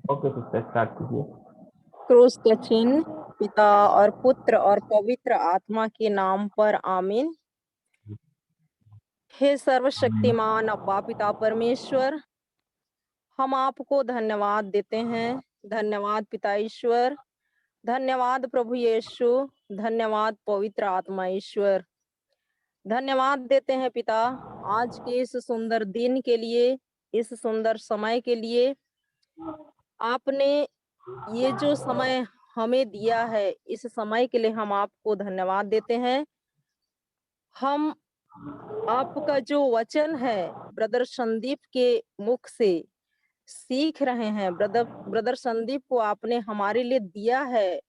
Okay sister, start कीजिए। क्रूस का चिन्ह पिता और पुत्र और पवित्र आत्मा के नाम पर आमीन। हे सर्वशक्तिमान अब्बा पिता परमेश्वर, हम आपको धन्यवाद देते हैं। धन्यवाद पिता ईश्वर, धन्यवाद प्रभु यीशु, धन्यवाद पवित्र आत्मा ईश्वर। धन्यवाद देते हैं पिता आज के इस सुंदर दिन के लिए, इस सुंदर समय के लिए। आपने ये जो समय हमें दिया है, इस समय के लिए हम आपको धन्यवाद देते हैं। हम आपका जो वचन है ब्रदर संदीप के मुख से सीख रहे हैं। ब्रदर संदीप को आपने हमारे लिए दिया है।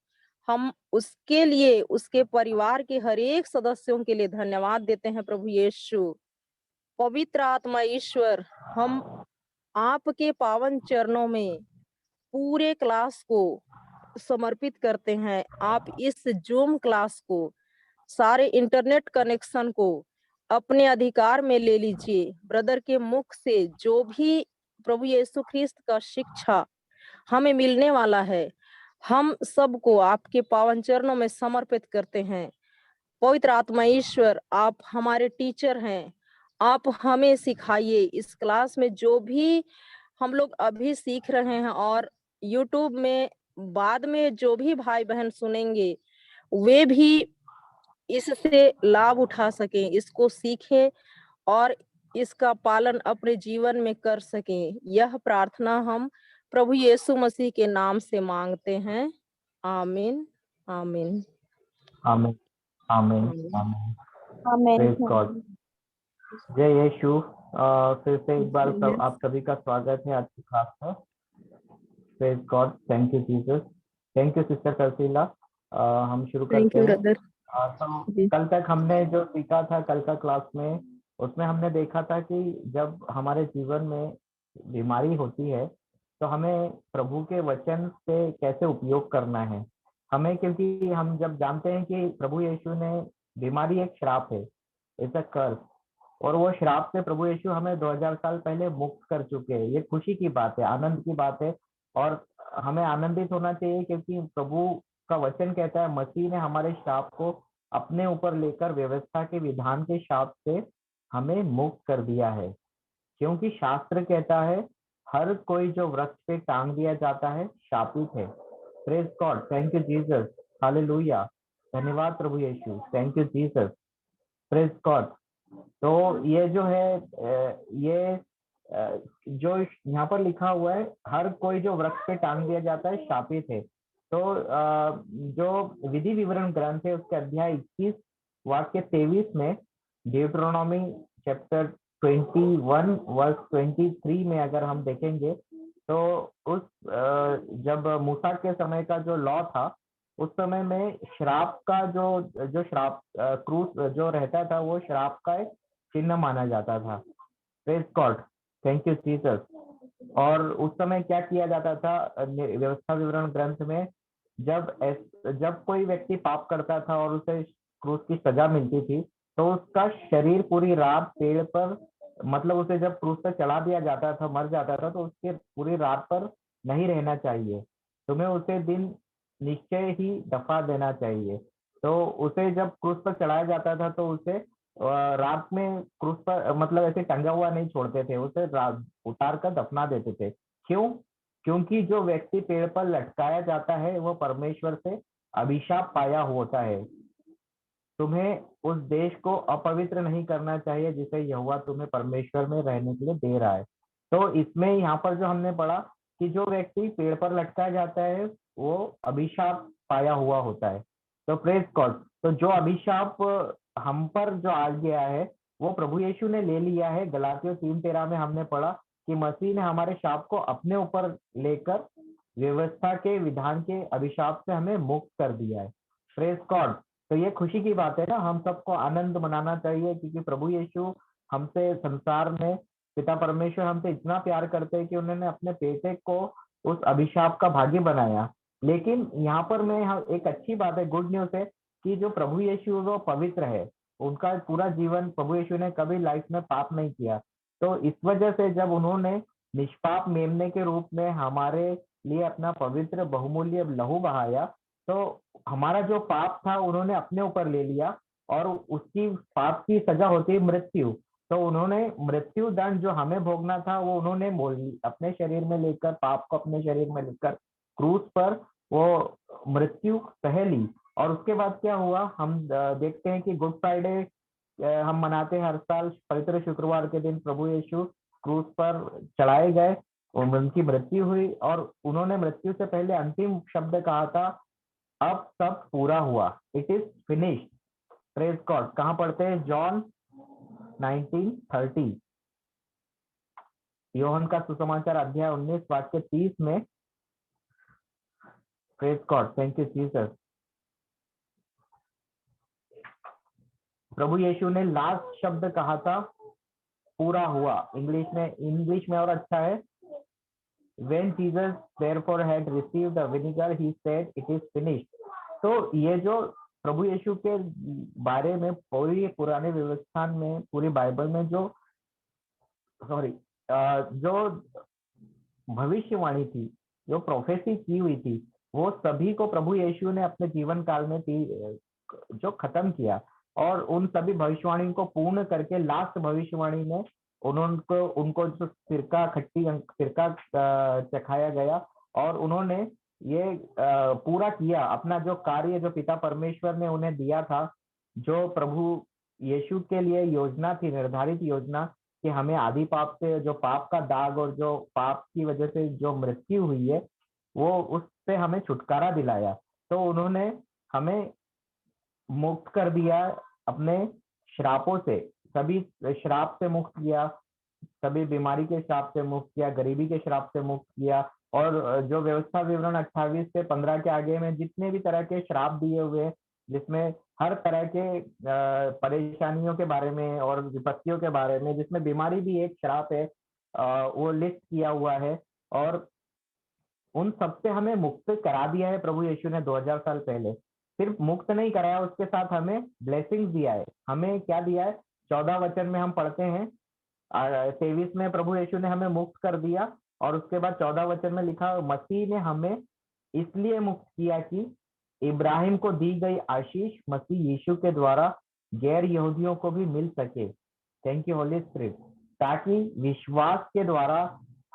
हम उसके लिए, उसके परिवार के हर एक सदस्यों के लिए धन्यवाद देते हैं प्रभु यीशु। पवित्र आत्मा ईश्वर, हम आपके पावन चरणों में पूरे क्लास को समर्पित करते हैं। आप इस जूम क्लास को, सारे इंटरनेट कनेक्शन को अपने अधिकार में ले लीजिए। ब्रदर के मुख से जो भी प्रभु यीशु ख्रिस्त का शिक्षा हमें मिलने वाला है, हम सबको आपके पावन चरणों में समर्पित करते हैं। पवित्र आत्मा ईश्वर, आप हमारे टीचर हैं। आप हमें सिखाइए। इस क्लास में जो भी हम लोग अभी सीख रहे हैं और यूट्यूब में बाद में जो भी भाई बहन सुनेंगे, वे भी इससे लाभ उठा सकें, इसको सीखें और इसका पालन अपने जीवन में कर सकें। यह प्रार्थना हम प्रभु यीशु मसीह के नाम से मांगते हैं। आमीन, आमीन, आमीन, आमीन, आमीन। Praise God. जय यीशु। फिर से एक बार आप सभी का स्वागत है आज की क्लास में। Praise God. Thank you Jesus. Thank you sister Tarsila. हम शुरू करते हैं। तो कल तक हमने जो सीखा था, कल का क्लास में, उसमें हमने देखा था कि जब हमारे जीवन में बीमारी होती है तो हमें प्रभु के वचन से कैसे उपयोग करना है हमें, क्योंकि हम जब जानते हैं कि प्रभु यीशु ने, बीमारी एक श्राप है, इट्स अ कर्स, और वो श्राप से प्रभु यीशु हमें 2000 साल पहले मुक्त कर चुके हैं। ये खुशी की बात है, आनंद की बात है, और हमें आनंदित होना चाहिए क्योंकि प्रभु का वचन कहता है मसीह ने हमारे श्राप को अपने ऊपर लेकर व्यवस्था के विधान के श्राप से हमें मुक्त कर दिया है। क्योंकि शास्त्र कहता है हर कोई जो वृक्ष पे टांग दिया जाता है शापित है। Praise God. Thank you Jesus. Hallelujah. धन्यवाद प्रभु Yeshu. Thank you Jesus. Praise God. तो ये जो है, ये जो यहाँ पर लिखा हुआ है, हर कोई जो वृक्ष पे टांग दिया जाता है शापित है। तो जो विधि विवरण ग्रंथ है उसके अध्याय 21 वाक्य 23 में, ड्यूटरोनॉमी चैप्टर 21 वर्स 23 में अगर हम देखेंगे तो उस जब मूसा के समय का जो लॉ था, उस समय में श्राप का जो श्राप क्रूस जो रहता था, वो श्राप का एक चिन्ह माना जाता था। Praise God. Thank you Jesus. और उस समय क्या किया जाता था व्यवस्था विवरण ग्रंथ में, जब कोई व्यक्ति पाप करता था और उसे क्रूस की सजा मिलती थी, तो उसका शरीर पूरी रात पेड़ पर, मतलब उसे जब क्रूस पर चढ़ा दिया जाता था, मर जाता था, तो उसके पूरी रात पर नहीं रहना चाहिए, तुम्हें उसे दिन निश्चय ही दफा देना चाहिए। तो उसे जब क्रूस पर चढ़ाया जाता था तो उसे रात में क्रूस पर, मतलब ऐसे टंगा हुआ नहीं छोड़ते थे, उसे उतार कर दफना देते थे। क्यों? क्योंकि जो व्यक्ति पेड़ पर लटकाया जाता है वो परमेश्वर से अभिशाप पाया होता है। तुम्हें उस देश को अपवित्र नहीं करना चाहिए जिसे यहोवा तुम्हें परमेश्वर में रहने के लिए दे रहा है। तो इसमें यहाँ पर जो हमने पढ़ा कि जो व्यक्ति पेड़ पर लटकाया जाता है वो अभिशाप पाया हुआ होता है। तो प्रेज गॉड। तो जो अभिशाप हम पर जो आ गया है वो प्रभु यीशु ने ले लिया है। गलातियों 3:13 में हमने पढ़ा कि मसीह ने हमारे शाप को अपने ऊपर लेकर व्यवस्था के विधान के अभिशाप से हमें मुक्त कर दिया है। Praise God. तो ये खुशी की बात है ना, हम सबको आनंद मनाना चाहिए क्योंकि प्रभु यीशु हमसे, संसार में पिता परमेश्वर हमसे इतना प्यार करते हैं कि उन्होंने अपने बेटे को उस अभिशाप का भागी बनाया। लेकिन यहाँ पर मैं एक अच्छी बात है, गुड न्यूज है कि जो प्रभु यीशु वो पवित्र है, उनका पूरा जीवन, प्रभु यीशु ने कभी लाइफ में पाप नहीं किया। तो इस वजह से जब उन्होंने निष्पाप मेमने के रूप में हमारे लिए अपना पवित्र बहुमूल्य लहू बहाया, तो हमारा जो पाप था उन्होंने अपने ऊपर ले लिया, और उसकी पाप की सजा होती है मृत्यु। तो उन्होंने मृत्यु दंड जो हमें भोगना था वो उन्होंने अपने शरीर में लेकर, पाप को अपने शरीर में लेकर क्रूस पर वो मृत्यु सह ली। और उसके बाद क्या हुआ, हम देखते हैं कि गुड फ्राइडे हम मनाते हैं हर साल। पवित्र शुक्रवार के दिन प्रभु यीशु क्रूस पर चढ़ाए गए, उनकी मृत्यु हुई, और उन्होंने मृत्यु से पहले अंतिम शब्द कहा था, अब सब पूरा हुआ, it is finished. Praise God. कहाँ पढ़ते हैं? जॉन 19:30, योहन का सुसमाचार अध्याय 19 वाक्य 30 में। Praise God, thank you Jesus. प्रभु यीशु ने लास्ट शब्द कहा था, पूरा हुआ। इंग्लिश में और अच्छा है, when Jesus therefore had received the vinegar, he said it is finished। तो ये जो प्रभु यीशु के बारे में पूरी पुराने व्यवस्था में, पूरी बाइबल में जो जो भविष्यवाणी थी, जो प्रोफेसी की हुई थी, वो सभी को प्रभु यीशु ने अपने जीवन काल में जो खत्म किया, और उन सभी भविष्यवाणी को पूर्ण करके लास्ट भविष्यवाणी में उनको जो सिरका चखाया गया, और उन्होंने ये पूरा किया अपना जो कार्य जो पिता परमेश्वर ने उन्हें दिया था, जो प्रभु यीशु के लिए योजना थी, निर्धारित योजना, कि हमें आदि पाप से, जो पाप का दाग और जो पाप की वजह से जो मृत्यु हुई है, वो उससे हमें छुटकारा दिलाया। तो उन्होंने हमें मुक्त कर दिया अपने श्रापों से, सभी श्राप से मुक्त किया, सभी बीमारी के श्राप से मुक्त किया, गरीबी के श्राप से मुक्त किया। और जो व्यवस्था विवरण 28 से 15 के आगे में जितने भी तरह के श्राप दिए हुए, जिसमें हर तरह के परेशानियों के बारे में और विपत्तियों के बारे में, जिसमें बीमारी भी एक श्राप है, वो लिस्ट किया हुआ है। और उन सबसे हमें मुक्त करा दिया है प्रभु यीशु ने 2000 साल पहले। सिर्फ मुक्त नहीं कराया, उसके साथ हमें ब्लेसिंग्स दिया है। हमें क्या दिया है? 14 वचन में हम पढ़ते हैं, 23 में प्रभु यीशु ने हमें मुक्त कर दिया, और उसके बाद 14 वचन में लिखा, मसीह ने हमें इसलिए मुक्त किया कि इब्राहिम को दी गई आशीष मसीह यीशु के द्वारा गैर यहूदियों को भी मिल सके। Thank you Holy spirit. ताकि विश्वास के द्वारा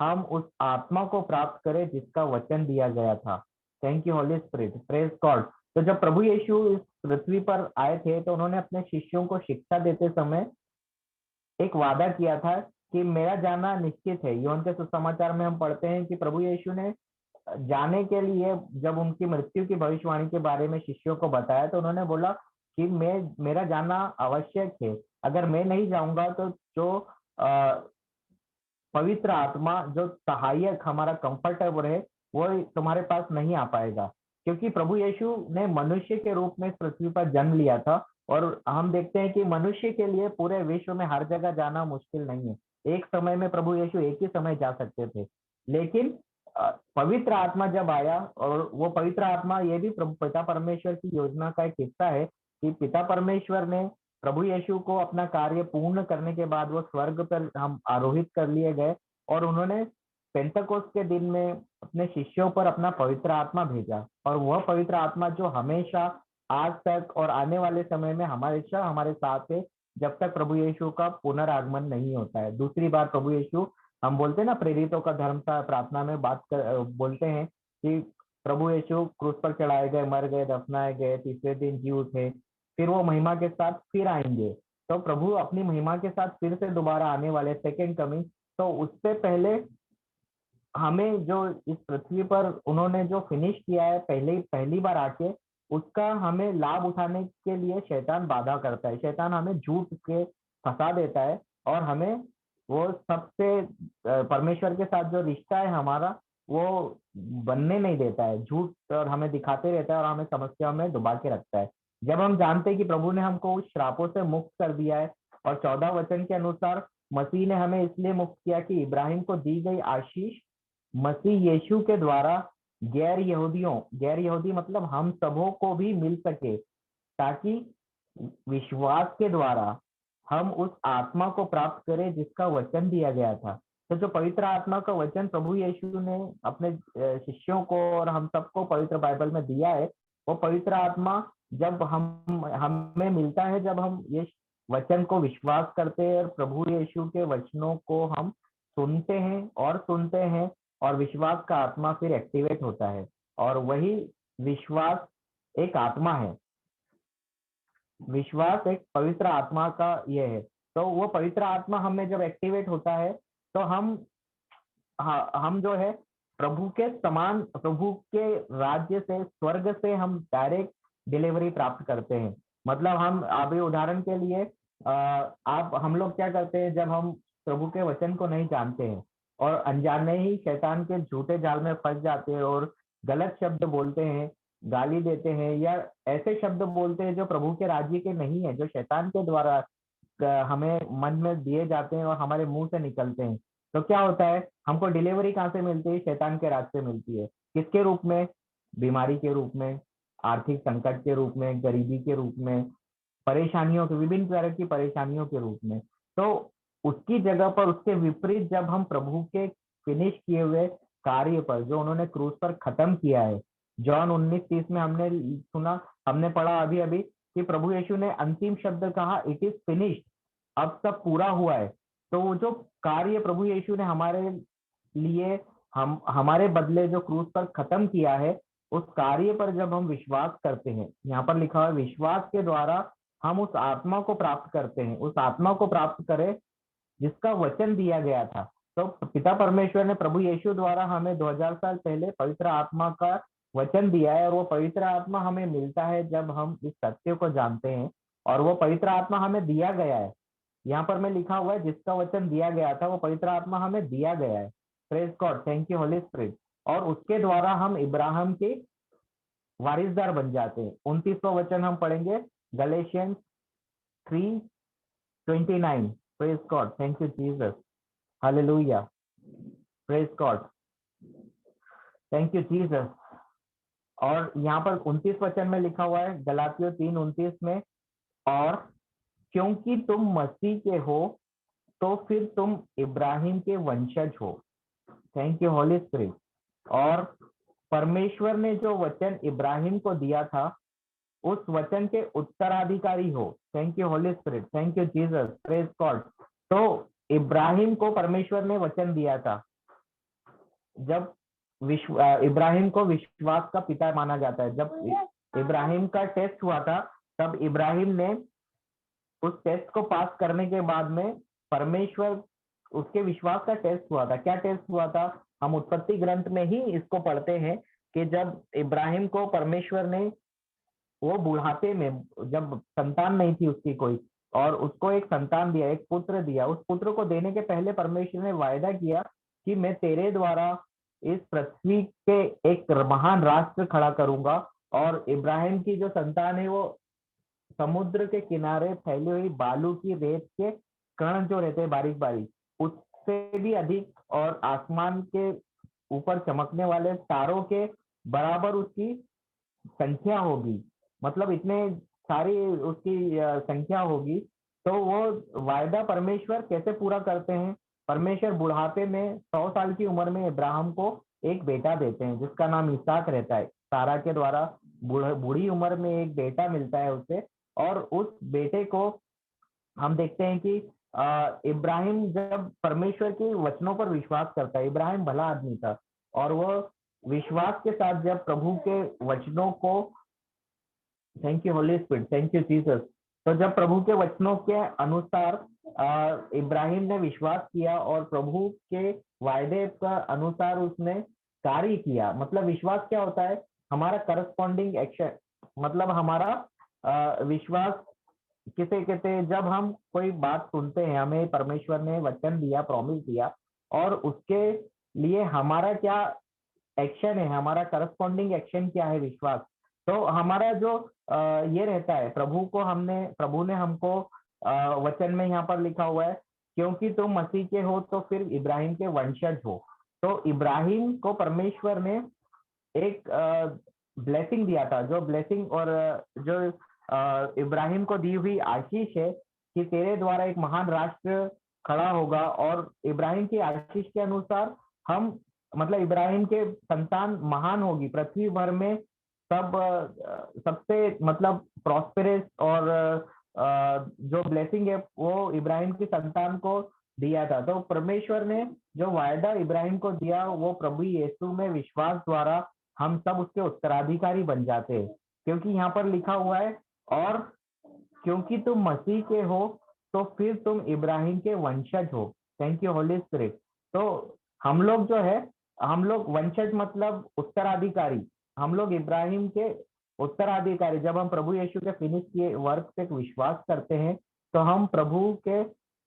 हम उस आत्मा को प्राप्त करें जिसका वचन दिया गया था। Thank you Holy spirit. Praise God. तो जब प्रभु यीशु इस पृथ्वी पर आए थे, तो उन्होंने अपने शिष्यों को शिक्षा देते समय एक वादा किया था कि मेरा जाना निश्चित है। योहन के सुसमाचार में हम पढ़ते हैं कि प्रभु यीशु ने जाने के लिए, जब उनकी मृत्यु की भविष्यवाणी के बारे में शिष्यों को बताया, तो उन्होंने बोला कि मेरा जाना आवश्यक है। अगर मैं नहीं जाऊंगा तो जो पवित्र आत्मा, जो सहायक हमारा कंफर्टेबल है, वो तुम्हारे पास नहीं आ पाएगा। क्योंकि प्रभु यीशु ने मनुष्य के रूप में इस पृथ्वी पर जन्म लिया था, और हम देखते हैं कि मनुष्य के लिए पूरे विश्व में हर जगह जाना मुश्किल नहीं है। एक समय में प्रभु यीशु एक ही समय जा सकते थे, लेकिन पवित्र आत्मा जब आया, और वो पवित्र आत्मा, ये भी पिता परमेश्वर की योजना का एक हिस्सा है कि पिता परमेश्वर ने प्रभु यीशु को अपना कार्य पूर्ण करने के बाद वो स्वर्ग पर हम आरोहित कर लिए गए, और उन्होंने पेंटकोस्त के दिन में अपने शिष्यों पर अपना पवित्र आत्मा भेजा। और वह पवित्र आत्मा जो हमेशा आज तक और आने वाले समय में हमेशा हमारे साथ है, जब तक प्रभु यीशु का पुनरागमन नहीं होता है। दूसरी बार प्रभु यीशु, हम बोलते हैं ना, प्रेरितों का धर्म का प्रार्थना में बोलते हैं कि प्रभु यीशु क्रूस पर चढ़ाए गए, मर गए, दफनाए गए, तीसरे दिन जी उठे, फिर वो महिमा के साथ फिर आएंगे। तो प्रभु अपनी महिमा के साथ फिर से दोबारा आने वाले, सेकेंड कमिंग। तो उससे पहले हमें जो इस पृथ्वी पर उन्होंने जो फिनिश किया है पहली बार आके, उसका हमें लाभ उठाने के लिए शैतान बाधा करता है। शैतान हमें झूठ के फंसा देता है, और हमें वो सबसे परमेश्वर के साथ जो रिश्ता है हमारा, वो बनने नहीं देता है। झूठ और हमें दिखाते रहता है, और हमें समस्या में डुबा के रखता है। जब हम जानते हैं कि प्रभु ने हमको उस श्रापों से मुक्त कर दिया है, और 14 वचन के अनुसार मसीह ने हमें इसलिए मुक्त किया कि इब्राहिम को दी गई आशीष मसीह यीशु के द्वारा गैर यहूदी मतलब हम सबों को भी मिल सके, ताकि विश्वास के द्वारा हम उस आत्मा को प्राप्त करें जिसका वचन दिया गया था। तो जो पवित्र आत्मा का वचन प्रभु यीशु ने अपने शिष्यों को और हम सबको पवित्र बाइबल में दिया है, वो पवित्र आत्मा जब हम हमें मिलता है, जब हम ये वचन को विश्वास करते हैं और प्रभु यीशु के वचनों को हम सुनते हैं और विश्वास का आत्मा फिर एक्टिवेट होता है, और वही विश्वास एक आत्मा है। विश्वास एक पवित्र आत्मा का ये है। तो वो पवित्र आत्मा हमें जब एक्टिवेट होता है तो हम जो है प्रभु के समान, प्रभु के राज्य से, स्वर्ग से हम डायरेक्ट डिलीवरी प्राप्त करते हैं। मतलब हम अभी उदाहरण के लिए हम लोग क्या करते हैं, जब हम प्रभु के वचन को नहीं जानते हैं और अनजाने ही शैतान के झूठे जाल में फंस जाते हैं और गलत शब्द बोलते हैं, गाली देते हैं, या ऐसे शब्द बोलते हैं जो प्रभु के राज्य के नहीं है, जो शैतान के द्वारा हमें मन में दिए जाते हैं और हमारे मुंह से निकलते हैं। तो क्या होता है, हमको डिलीवरी कहाँ से मिलती है? शैतान के राज से मिलती है। किसके रूप में? बीमारी के रूप में, आर्थिक संकट के रूप में, गरीबी के रूप में, परेशानियों के, विभिन्न तरह की परेशानियों के रूप में। तो उसकी जगह पर, उसके विपरीत, जब हम प्रभु के फिनिश किए हुए कार्य पर, जो उन्होंने क्रूस पर खत्म किया है, जॉन 19:30 में हमने पढ़ा अभी अभी कि प्रभु यीशु ने अंतिम शब्द कहा, इट इज फिनिश्ड, अब सब पूरा हुआ है। तो वो जो कार्य प्रभु यीशु ने हमारे लिए, हमारे बदले जो क्रूस पर खत्म किया है, उस कार्य पर जब हम विश्वास करते हैं, यहाँ पर लिखा हुआ है विश्वास के द्वारा हम उस आत्मा को प्राप्त करते हैं। उस आत्मा को प्राप्त करें जिसका वचन दिया गया था। तो पिता परमेश्वर ने प्रभु यीशु द्वारा हमें 2000 साल पहले पवित्र आत्मा का वचन दिया है, और वो पवित्र आत्मा हमें मिलता है जब हम इस सत्य को जानते हैं, और वो पवित्र आत्मा हमें दिया गया है। यहाँ पर में लिखा हुआ है जिसका वचन दिया गया था, वो पवित्र आत्मा हमें दिया गया है। Praise God, thank you Holy spirit. और उसके द्वारा हम इब्राहिम के वारिसदार बन जाते हैं। 29वां वचन हम पढ़ेंगे, Galatians 3:29। Praise God, thank you Jesus, hallelujah, praise God, thank you Jesus. और यहाँ पर 29 वचन में लिखा हुआ है, गलातियों 3:29 में, और क्योंकि तुम मसीह के हो तो फिर तुम इब्राहिम के वंशज हो। Thank you Holy spirit. और परमेश्वर ने जो वचन इब्राहिम को दिया था, उस वचन के उत्तराधिकारी हो। Thank you Holy Spirit, thank you Jesus, praise God. तो इब्राहिम को परमेश्वर ने वचन दिया था। जब इब्राहिम को विश्वास का पिता माना जाता है। जब इब्राहिम का टेस्ट हुआ था, तब इब्राहिम ने उस टेस्ट को पास करने के बाद में परमेश्वर, उसके विश्वास का टेस्ट हुआ था। क्या टेस्ट हुआ था? हम उत्पत्ति ग्रंथ में ही इसको पढ़ते हैं कि जब इब्राहिम को परमेश्वर ने, वो बुढ़ापे में, जब संतान नहीं थी उसकी कोई, और उसको एक संतान दिया, एक पुत्र दिया। उस पुत्र को देने के पहले परमेश्वर ने वायदा किया कि मैं तेरे द्वारा इस पृथ्वी के एक महान राष्ट्र खड़ा करूंगा, और इब्राहिम की जो संतान है वो समुद्र के किनारे फैली हुई बालू की रेत के कण जो रहते हैं बारीक बारीक, उससे भी अधिक, और आसमान के ऊपर चमकने वाले तारों के बराबर उसकी संख्या होगी। मतलब इतने सारी उसकी संख्या होगी। तो वो वायदा परमेश्वर कैसे पूरा करते हैं? परमेश्वर बुढ़ापे में 100 साल की उम्र में इब्राहिम को एक बेटा देते हैं जिसका नाम इसहाक रहता है। सारा के द्वारा बूढ़ी उम्र में एक बेटा मिलता है उसे, और उस बेटे को हम देखते हैं कि इब्राहिम जब परमेश्वर के वचनों पर विश्वास करता है, इब्राहिम भला आदमी था, और वह विश्वास के साथ जब प्रभु के वचनों को, thank you Holy Spirit, thank you Jesus. तो जब प्रभु के वचनों के अनुसार इब्राहिम ने विश्वास किया और प्रभु के वायदे का अनुसार उसने कार्य किया। मतलब विश्वास क्या होता है? हमारा करस्पॉन्डिंग एक्शन। मतलब हमारा विश्वास किसे कहते हैं? जब हम कोई बात सुनते हैं, हमें परमेश्वर ने वचन दिया, प्रॉमिस दिया, और उसके लिए हमारा क्या एक्शन है, हमारा करस्पॉन्डिंग एक्शन क्या है? विश्वास। तो हमारा जो ये रहता है, प्रभु ने हमको वचन में यहाँ पर लिखा हुआ है, क्योंकि तुम मसीह के हो तो फिर इब्राहिम के वंशज हो। तो इब्राहिम को परमेश्वर ने एक ब्लेसिंग दिया था, जो ब्लेसिंग और जो इब्राहिम को दी हुई आशीष है, कि तेरे द्वारा एक महान राष्ट्र खड़ा होगा, और इब्राहिम की आशीष के अनुसार हम मतलब इब्राहिम के संतान महान होगी पृथ्वी भर में। सब सबसे मतलब प्रॉस्पेरस और जो ब्लेसिंग है वो इब्राहिम की संतान को दिया था। तो परमेश्वर ने जो वायदा इब्राहिम को दिया वो प्रभु यीशु में विश्वास द्वारा हम सब उसके उत्तराधिकारी बन जाते हैं, क्योंकि यहाँ पर लिखा हुआ है, और क्योंकि तुम मसीह के हो तो फिर तुम इब्राहिम के वंशज हो। Thank you Holy spirit. तो हम लोग जो है, हम लोग वंशज मतलब उत्तराधिकारी, हम लोग इब्राहिम के उत्तराधिकारी। जब हम प्रभु यीशु के फिनिश किए वर्क पे विश्वास करते हैं तो हम प्रभु के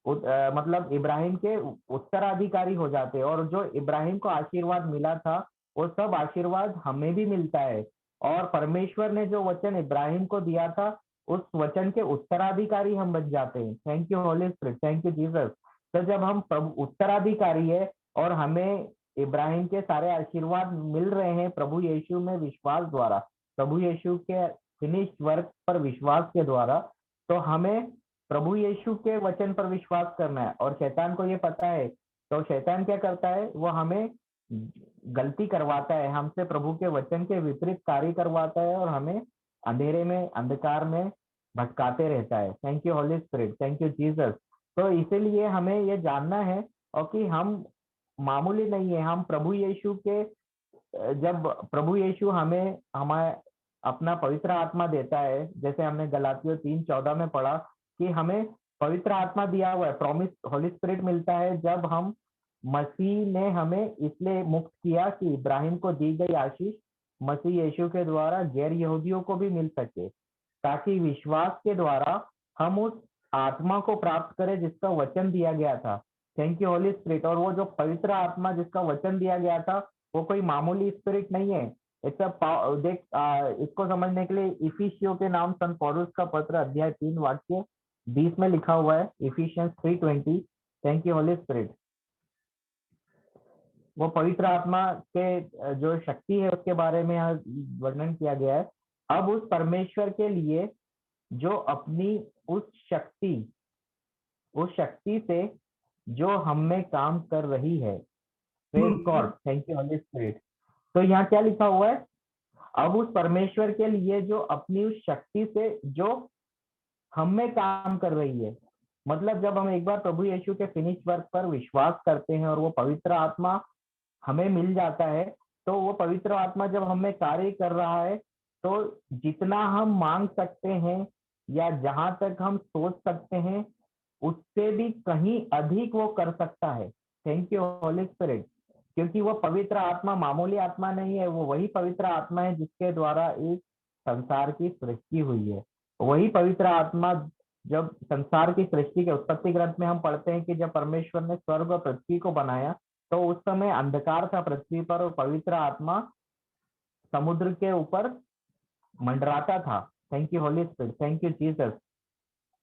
मतलब इब्राहिम के उत्तराधिकारी हो जाते हैं, और जो इब्राहिम को आशीर्वाद मिला था वो सब आशीर्वाद हमें भी मिलता है। और परमेश्वर ने जो वचन इब्राहिम को दिया था उस वचन के उत्तराधिकारी हम बन जाते हैं। Thank you Holy Spirit, thank you Jesus. तो जब हम प्रभु उत्तराधिकारी है और हमें इब्राहिम के सारे आशीर्वाद मिल रहे हैं प्रभु यीशु में विश्वास द्वारा, प्रभु यीशु के फिनिश वर्क पर विश्वास के द्वारा, तो हमें प्रभु यीशु के वचन पर विश्वास करना है। और शैतान को ये पता है, तो शैतान क्या करता है, वो हमें गलती करवाता है, हमसे प्रभु के वचन के विपरीत कार्य करवाता है और हमें अंधेरे में अंधकार में भटकाते रहता है। Thank you Holy Spirit, thank you Jesus. तो इसीलिए हमें ये जानना है और कि हम मामूली नहीं है, हम प्रभु यीशु के जब प्रभु यीशु हमें हमारे अपना पवित्र आत्मा देता है, जैसे हमने गलातियों 3:14 में पढ़ा कि हमें पवित्र आत्मा दिया हुआ है, प्रॉमिस होली स्पिरिट मिलता है जब हम मसीह ने हमें इसलिए मुक्त किया कि इब्राहिम को दी गई आशीष मसीह यीशु के द्वारा गैर यहूदियों को भी मिल सके, ताकि विश्वास के द्वारा हम उस आत्मा को प्राप्त करें जिसका वचन दिया गया था। Thank you Holy spirit. और वो जो पवित्र आत्मा जिसका वचन दिया गया था वो कोई मामूली स्पिरिट नहीं है। देख इसको समझने के लिए इफिसियों के नाम संत पौलुस का पत्र अध्याय 3 वाक्य 20 में लिखा हुआ है, efficiency 3:20। Thank you Holy spirit. वो पवित्र आत्मा के जो शक्ति है उसके बारे में यहाँ वर्णन किया गया है। अब उस परमेश्वर के लिए जो अपनी उस शक्ति से जो हम में काम कर रही है, praise God, thank you Holy spirit. तो यहाँ क्या लिखा हुआ है, अब उस परमेश्वर के लिए जो अपनी उस शक्ति से जो हम में काम कर रही है, मतलब जब हम एक बार प्रभु यीशु के फिनिश वर्क पर विश्वास करते हैं और वो पवित्र आत्मा हमें मिल जाता है, तो वो पवित्र आत्मा जब हमें कार्य कर रहा है तो जितना हम मांग सकते हैं या जहां तक हम सोच सकते हैं उससे भी कहीं अधिक वो कर सकता है। Thank you Holy spirit. क्योंकि वो पवित्र आत्मा मामूली आत्मा नहीं है, वो वही पवित्र आत्मा है जिसके द्वारा इस संसार की सृष्टि हुई है। वही पवित्र आत्मा जब संसार की सृष्टि के उत्पत्ति ग्रंथ में हम पढ़ते हैं कि जब परमेश्वर ने स्वर्ग और पृथ्वी को बनाया तो उस समय अंधकार था पृथ्वी पर और पवित्र आत्मा समुद्र के ऊपर मंडराता था। Thank you Holy Spirit, thank you Jesus.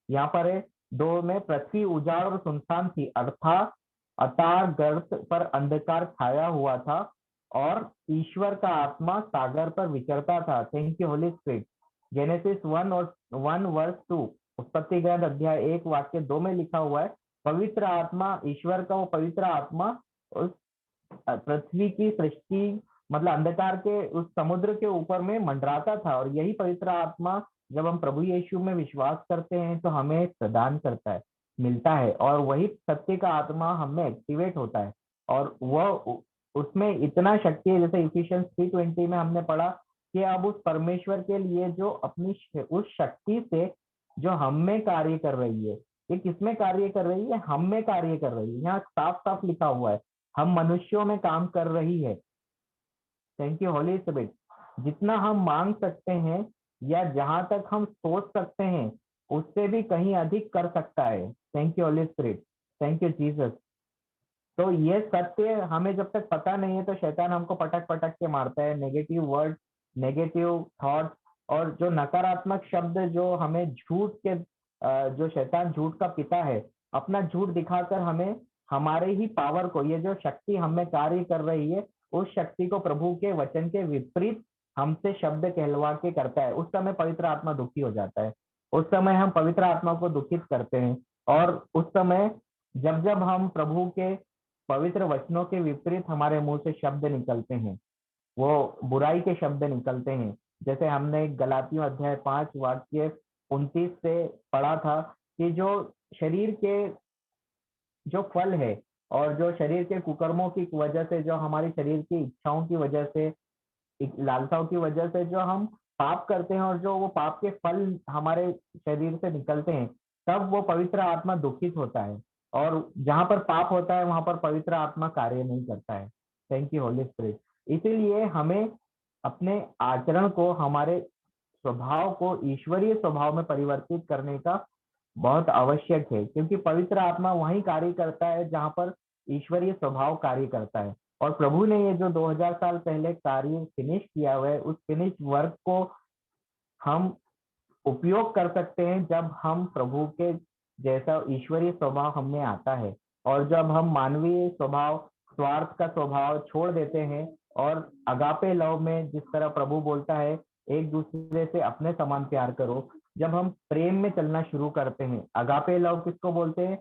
यहाँ पर है 2 में, पृथ्वी उजाड़ और सुनसान थी, अर्थात अतार गर्त पर अंधकार छाया हुआ था और ईश्वर का आत्मा सागर पर विचरता था। Thank you Holy spirit. Genesis 1:1-2 उत्पत्ति ग्रंथ अध्याय 1 वाक्य 2 में लिखा हुआ है, पवित्र आत्मा, ईश्वर का वो पवित्र आत्मा उस पृथ्वी की सृष्टि मतलब अंधकार के उस समुद्र के ऊपर में मंडराता था। और यही पवित्र आत्मा जब हम प्रभु यीशु में विश्वास करते हैं तो हमें प्रदान करता है, मिलता है, और वही सत्य का आत्मा हमें एक्टिवेट होता है और वह उसमें इतना शक्ति है, जैसे इफिशियंस 3:20 में हमने पढ़ा कि अब उस परमेश्वर के लिए जो अपनी उस शक्ति से जो हम में कार्य कर रही है, ये किसमें कार्य कर रही है, हम में कार्य कर रही है। यहाँ साफ साफ लिखा हुआ है हम मनुष्यों में काम कर रही है। Thank you Holy spirit. जितना हम मांग सकते हैं या जहां तक हम सोच सकते हैं उससे भी कहीं अधिक कर सकता है। Thank you Holy Spirit, thank you Jesus. तो ये सत्य हमें जब तक पता नहीं है तो शैतान हमको पटक पटक के मारता है, नेगेटिव वर्ड, नेगेटिव थॉट और जो नकारात्मक शब्द जो हमें झूठ के जो शैतान झूठ का पिता है, अपना झूठ दिखाकर हमें हमारे ही पावर को, ये जो शक्ति हमें कार्य कर रही है उस शक्ति को प्रभु के वचन के विपरीत हमसे शब्द कहलवा के करता है। उस समय पवित्र आत्मा दुखी हो जाता है। उस समय हम पवित्र आत्मा को दुखित करते हैं, और उस समय जब जब हम प्रभु के पवित्र वचनों के विपरीत हमारे मुंह से शब्द निकलते हैं, वो बुराई के शब्द निकलते हैं, जैसे हमने गलातियों अध्याय 5 वाक्य 29 से पढ़ा था कि जो शरीर के जो फल है और जो शरीर के कुकर्मों की वजह से, जो हमारी शरीर की इच्छाओं की वजह से, लालसाओं की वजह से जो हम पाप करते हैं और जो वो पाप के फल हमारे शरीर से निकलते हैं, तब वो पवित्र आत्मा दुखित होता है, और जहां पर पाप होता है वहां पर पवित्र आत्मा कार्य नहीं करता है। Thank you Holy spirit. इसीलिए हमें अपने आचरण को, हमारे स्वभाव को ईश्वरीय स्वभाव में परिवर्तित करने का बहुत आवश्यक है, क्योंकि पवित्र आत्मा वहीं कार्य करता है जहां पर ईश्वरीय स्वभाव कार्य करता है। और प्रभु ने ये जो 2000 साल पहले कार्य फिनिश किया हुआ है, उस फिनिश वर्क को हम उपयोग कर सकते हैं जब हम प्रभु के जैसा ईश्वरीय स्वभाव हमें आता है, और जब हम मानवीय स्वभाव, स्वार्थ का स्वभाव छोड़ देते हैं, और अगापे लव में जिस तरह प्रभु बोलता है एक दूसरे से अपने समान प्यार करो, जब हम प्रेम में चलना शुरू करते हैं। अगापे लव किसको बोलते हैं?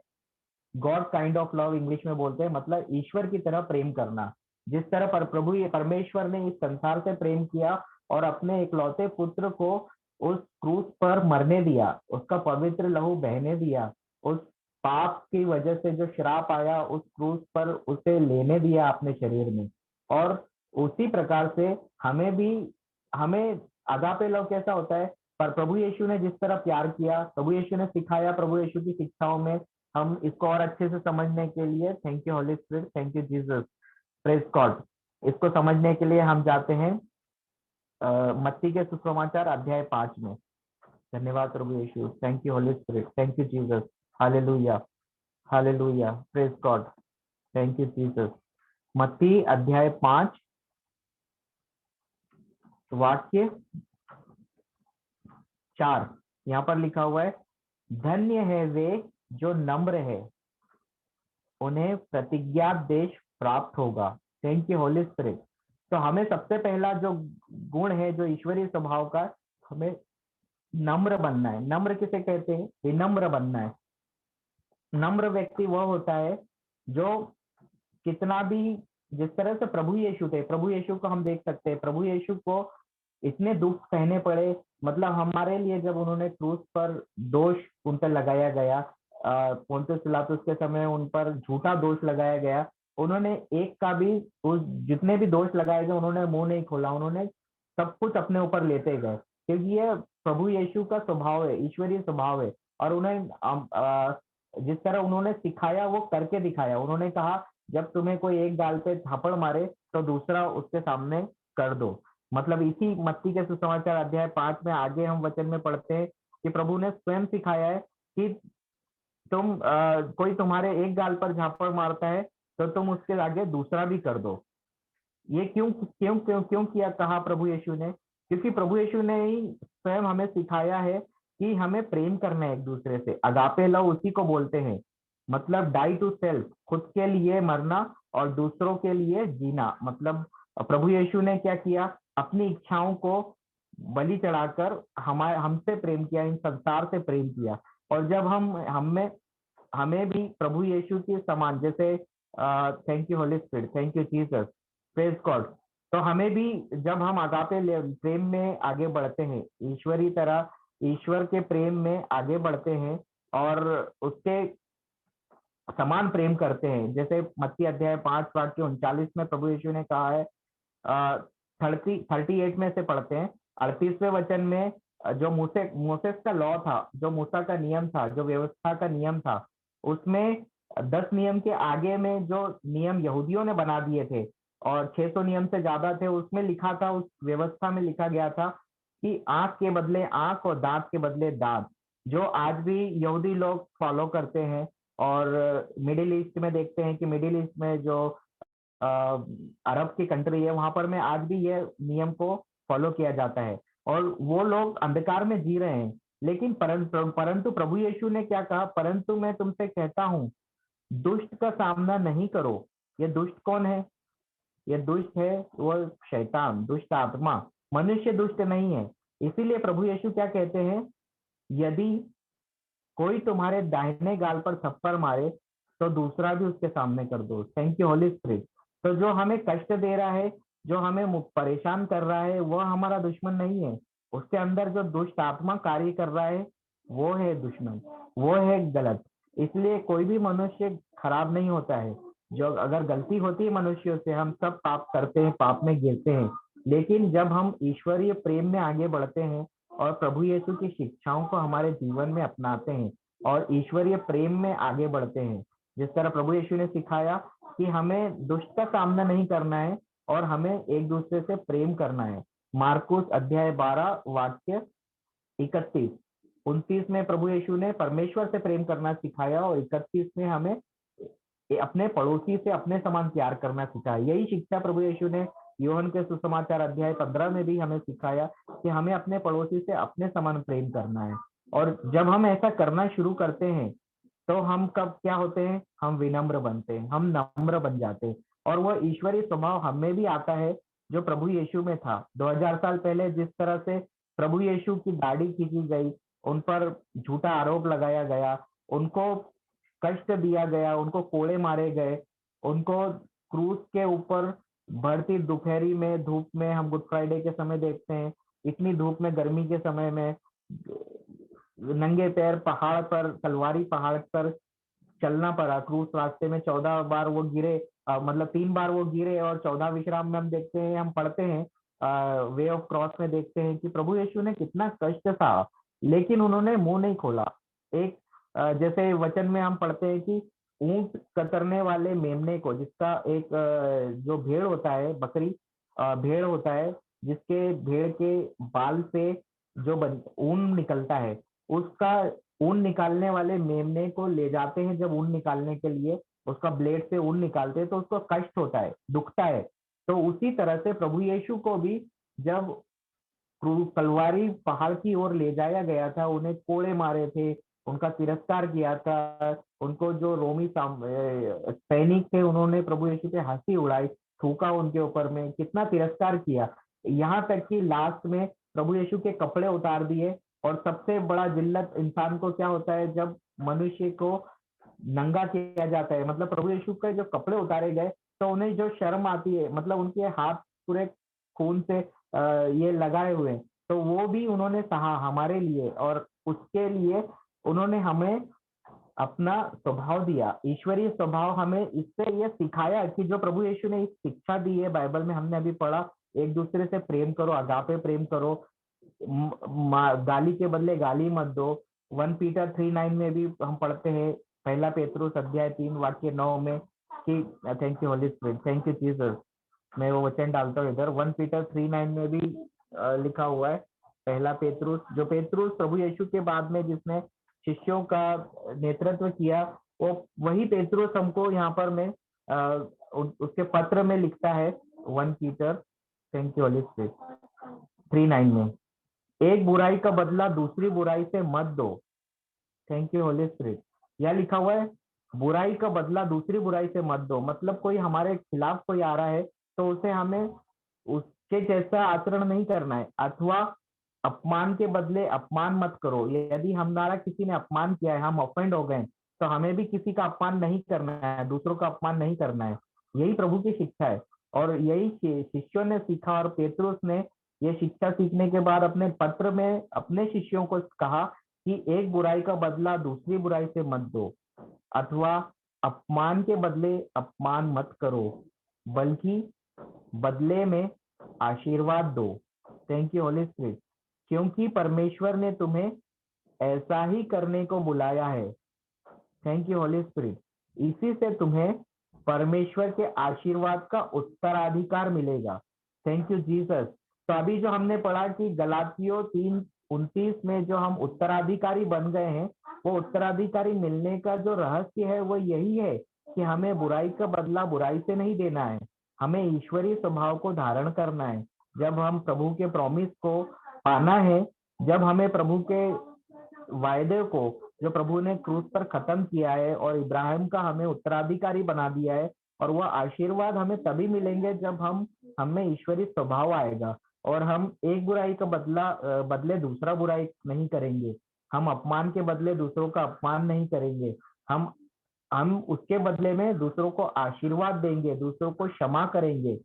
God kind of love English में बोलते हैं, मतलब ईश्वर की तरह प्रेम करना। जिस तरह पर प्रभु परमेश्वर ने इस संसार से प्रेम किया और अपने इकलौते पुत्र को उस क्रूस पर मरने दिया, उसका पवित्र लहू बहने दिया, उस पाप की वजह से जो श्राप आया उस क्रूस पर उसे लेने दिया अपने शरीर में। और उसी प्रकार से हमें अगापे लव कैसा होता है? पर प्रभु यीशु ने जिस तरह प्यार किया, प्रभु यीशु ने सिखाया, प्रभु यीशु की शिक्षाओं में हम इसको और अच्छे से समझने के लिए, thank you Holy Spirit, thank you Jesus, praise God, इसको समझने के लिए हम जाते हैं मत्ती के सुसमाचार अध्याय 5 में। धन्यवाद प्रभु Yeshu, thank you Holy Spirit, thank you Jesus, hallelujah, hallelujah, praise God, thank you Jesus. मत्ती अध्याय 5 वाक्य 4, यहाँ पर लिखा हुआ है, धन्य है वे जो नम्र है, उन्हें प्रतिज्ञा देश प्राप्त होगा। Thank you Holy spirit. तो हमें सबसे पहला जो गुण है, जो ईश्वरीय स्वभाव का, हमें नम्र बनना है। नम्र किसे कहते हैं? विनम्र बनना है। नम्र व्यक्ति वह होता है जो कितना भी, जिस तरह से प्रभु यीशु थे, प्रभु यीशु को हम देख सकते हैं, प्रभु यीशु को इतने दुख सहने पड़े, मतलब हमारे लिए जब उन्होंने क्रूस पर दोष उन पर लगाया गया, पोंतियुस पिलातुस के समय उन पर झूठा दोष लगाया गया, उन्होंने एक का भी, उस जितने भी दोष लगाए गए उन्होंने मुंह नहीं खोला, उन्होंने सब कुछ अपने ऊपर लेते गए, क्योंकि ये प्रभु यीशु का स्वभाव है, ईश्वरीय स्वभाव है। और उन्हें जिस तरह उन्होंने सिखाया वो करके दिखाया। उन्होंने कहा जब तुम्हें कोई एक गाल पे थप्पड़ मारे तो दूसरा उसके सामने कर दो। मतलब इसी मत्ती के सुसमाचार अध्याय 5 में आगे हम वचन में पढ़ते हैं कि प्रभु ने स्वयं सिखाया है कि कोई तुम्हारे एक गाल पर झापड़ मारता है तो तुम उसके आगे दूसरा भी कर दो। ये क्यों क्यों क्यों क्यों किया, कहा प्रभु यीशु ने? क्योंकि प्रभु यीशु ने ही स्वयं हमें सिखाया है कि हमें प्रेम करना है एक दूसरे से। अगापे लव उसी को बोलते हैं, मतलब डाई टू सेल्फ, खुद के लिए मरना और दूसरों के लिए जीना। मतलब प्रभु यीशु ने क्या किया? अपनी इच्छाओं को बलि चढ़ाकर हमसे प्रेम किया, इन संसार से प्रेम किया। और जब हमें भी प्रभु यीशु के समान, जैसे thank you Holy Spirit, thank you Jesus, praise God. तो हमें भी जब हम अगापे प्रेम में आगे बढ़ते हैं, ईश्वरी तरह ईश्वर के प्रेम में आगे बढ़ते हैं और उसके समान प्रेम करते हैं, जैसे मत्ती अध्याय 5 वाक्य 39 में प्रभु यीशु ने कहा है, 38 में से पढ़ते हैं, 38वें वचन में, जो मूसेस का लॉ था, जो मूसा का नियम था, जो व्यवस्था का नियम था, उसमें 10 नियम के आगे में जो नियम यहूदियों ने बना दिए थे और 600 नियम से ज्यादा थे, उसमें लिखा था, उस व्यवस्था में लिखा गया था कि आंख के बदले आंख और दांत के बदले दांत, जो आज भी यहूदी लोग फॉलो करते हैं। और मिडिल ईस्ट में देखते हैं कि मिडिल ईस्ट में जो अरब की कंट्री है, वहां पर में आज भी ये नियम को फॉलो किया जाता है और वो लोग अंधकार में जी रहे हैं। लेकिन परंतु प्रभु यीशु ने क्या कहा? परंतु मैं तुमसे कहता हूं, दुष्ट का सामना नहीं करो। ये दुष्ट कौन है? ये दुष्ट है वो शैतान, दुष्ट आत्मा। मनुष्य दुष्ट नहीं है। इसीलिए प्रभु यीशु क्या कहते हैं? यदि कोई तुम्हारे दाहिने गाल पर थप्पड़ मारे तो दूसरा भी उसके सामने कर दो। Thank you Holy spirit. तो जो हमें कष्ट दे रहा है, जो हमें परेशान कर रहा है, वो हमारा दुश्मन नहीं है। उसके अंदर जो दुष्ट आत्मा कार्य कर रहा है वो है दुश्मन, वो है गलत। इसलिए कोई भी मनुष्य खराब नहीं होता है। जो अगर गलती होती है मनुष्यों से, हम सब पाप करते हैं, पाप में गिरते हैं, लेकिन जब हम ईश्वरीय प्रेम में आगे बढ़ते हैं और प्रभु यीशु की शिक्षाओं को हमारे जीवन में अपनाते हैं और ईश्वरीय प्रेम में आगे बढ़ते हैं, जिस तरह प्रभु यीशु ने सिखाया कि हमें दुष्ट का सामना नहीं करना है और हमें एक दूसरे से प्रेम करना है। मार्कुस अध्याय 12 वाक्य 31-29 में प्रभु यीशु ने परमेश्वर से प्रेम करना सिखाया और 31 में हमें अपने पड़ोसी से अपने समान प्यार करना सिखाया। यही शिक्षा प्रभु यीशु ने यूहन्ना के सुसमाचार अध्याय 15 में भी हमें सिखाया कि हमें अपने पड़ोसी से अपने समान प्रेम करना है। और जब हम ऐसा करना शुरू करते हैं तो हम कब क्या होते हैं, हम विनम्र बनते हैं, हम नम्र बन जाते हैं और वह ईश्वरीय स्वभाव हमें भी आता है जो प्रभु यीशु में था। 2000 साल पहले जिस तरह से प्रभु यीशु की दाढ़ी खींची गई, उन पर झूठा आरोप लगाया गया, उनको कष्ट दिया गया, उनको कोड़े मारे गए, उनको क्रूस के ऊपर बढ़ती दोपहरी में धूप में, हम गुड फ्राइडे के समय देखते हैं, इतनी धूप में गर्मी के समय में नंगे पैर पहाड़ पर, कलवारी पहाड़ पर चलना पड़ा। क्रूस रास्ते में 14 बार वो गिरे, मतलब 3 बार वो गिरे और 14 विश्राम में हम देखते हैं, हम पढ़ते हैं वे ऑफ क्रॉस में देखते हैं कि प्रभु यीशु ने कितना कष्ट सहा, लेकिन उन्होंने मुंह नहीं खोला। एक जैसे वचन में हम पढ़ते हैं कि ऊंट कतरने वाले मेमने को, जिसका एक जो भेड़ होता है, बकरी भेड़ होता है, जिसके भेड़ के बाल से जो ऊन निकलता है, उसका ऊन निकालने वाले मेमने को ले जाते हैं। जब ऊन निकालने के लिए उसका ब्लेड से ऊन निकालते हैं तो उसको कष्ट होता है, दुखता है। तो उसी तरह से प्रभु यीशु को भी जब कलवारी पहाड़ की ओर ले जाया गया था, उन्हें कोड़े मारे थे, उनका तिरस्कार किया था, उनको जो रोमी सैनिक थे उन्होंने प्रभु यीशु पे हंसी उड़ाई, थूका उनके ऊपर में, कितना तिरस्कार किया। यहाँ तक कि लास्ट में प्रभु यीशु के कपड़े उतार दिए। और सबसे बड़ा जिल्लत इंसान को क्या होता है, जब मनुष्य को नंगा किया जाता है, मतलब प्रभु यीशु के जो कपड़े उतारे गए तो उन्हें जो शर्म आती है, मतलब उनके हाथ पूरे खून से ये लगाए हुए, तो वो भी उन्होंने सहा हमारे लिए, और उसके लिए उन्होंने हमें अपना स्वभाव दिया, ईश्वरीय स्वभाव। हमें इससे ये सिखाया कि जो प्रभु यीशु ने एक शिक्षा दी है बाइबल में, हमने अभी पढ़ा, एक दूसरे से प्रेम करो, अगापे प्रेम करो, गाली के बदले गाली मत दो। 1 पीटर 3:9 में भी हम पढ़ते हैं, पहला पेतरुस अध्याय 3 वाक्य 9 में कि thank you Holy Spirit, thank you Jesus. मैं वो वचन डालता हूँ इधर, 1 पीटर 3:9 में भी लिखा हुआ है। पहला पेतरुस, जो पेतरुस प्रभु यीशु के बाद में जिसने शिष्यों का नेतृत्व किया, वो वही पेतरुस हमको यहाँ पर में उसके पत्र में लिखता है 1 Peter, thank you Holy spirit, 3:9 में, एक बुराई का बदला दूसरी बुराई से मत दो। Thank you Holy spirit. यह लिखा हुआ है, बुराई का बदला दूसरी बुराई से मत दो। मतलब कोई हमारे खिलाफ कोई आ रहा है तो उसे हमें उसके जैसा आचरण नहीं करना है, अथवा अपमान के बदले अपमान मत करो। यदि हमारा किसी ने अपमान किया है, हम ऑफेंड हो गए, तो हमें भी किसी का अपमान नहीं करना है, दूसरों का अपमान नहीं करना है। यही प्रभु की शिक्षा है और यही शिष्यों ने सीखा। और पेतरुस ने ये शिक्षा सीखने के बाद अपने पत्र में अपने शिष्यों को कहा कि एक बुराई का बदला दूसरी बुराई से मत दो, अथवा अपमान के बदले अपमान मत करो, बल्कि बदले में आशीर्वाद दो। Thank you Holy spirit. क्योंकि परमेश्वर ने तुम्हें ऐसा ही करने को बुलाया है। Thank you Holy spirit. इसी से तुम्हें परमेश्वर के आशीर्वाद का उत्तराधिकार मिलेगा। Thank you Jesus. तो अभी जो हमने पढ़ा कि गलातियों 3:29 में जो हम उत्तराधिकारी बन गए हैं, वो उत्तराधिकारी मिलने का जो रहस्य है वो यही है कि हमें बुराई का बदला बुराई से नहीं देना है, हमें ईश्वरीय स्वभाव को धारण करना है। जब हम प्रभु के प्रॉमिस को पाना है, जब हमें प्रभु के वायदे को जो प्रभु ने क्रूस पर खत्म किया है और इब्राहिम का हमें उत्तराधिकारी बना दिया है, और वह आशीर्वाद हमें तभी मिलेंगे जब हमें ईश्वरीय स्वभाव आएगा और हम एक बुराई का बदले दूसरा बुराई नहीं करेंगे। हम अपमान के बदले दूसरों का अपमान नहीं करेंगे। हम उसके बदले में दूसरों को आशीर्वाद देंगे, दूसरों को क्षमा करेंगे।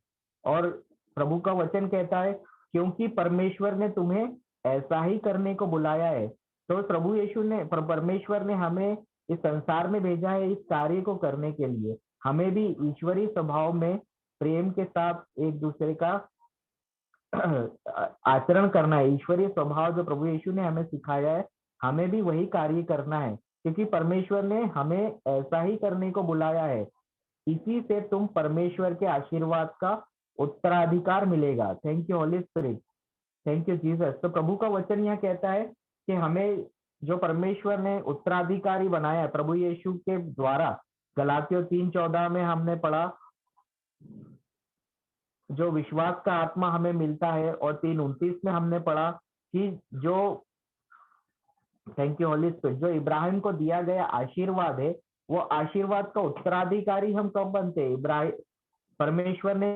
और प्रभु का वचन कहता है क्योंकि परमेश्वर ने तुम्हें ऐसा ही करने को बुलाया है। तो प्रभु यीशु ने परमेश्वर ने हमें इस संसार में भेजा है इस कार्य को करने के लिए। हमें भी ईश्वरीय स्वभाव में प्रेम के साथ एक दूसरे का आचरण करना है। ईश्वरीय स्वभाव जो प्रभु यीशु ने हमें सिखाया है, हमें भी वही कार्य करना है, क्योंकि परमेश्वर ने हमें ऐसा ही करने को बुलाया है। इसी से तुम परमेश्वर के आशीर्वाद का उत्तराधिकार मिलेगा। Thank you Holy Spirit, thank you Jesus. तो प्रभु का वचन यह कहता है कि हमें जो परमेश्वर ने उत्तराधिकारी बनाया है प्रभु यीशु के द्वारा, गलातियों 3:14 में हमने पढ़ा जो विश्वास का आत्मा हमें मिलता है, और 3:29 में हमने पढ़ा कि जो थैंक यू होली स्पिरिट, जो इब्राहिम को दिया गया आशीर्वाद है, वो आशीर्वाद का उत्तराधिकारी हम कब बनते हैं? इब्राहिम, परमेश्वर ने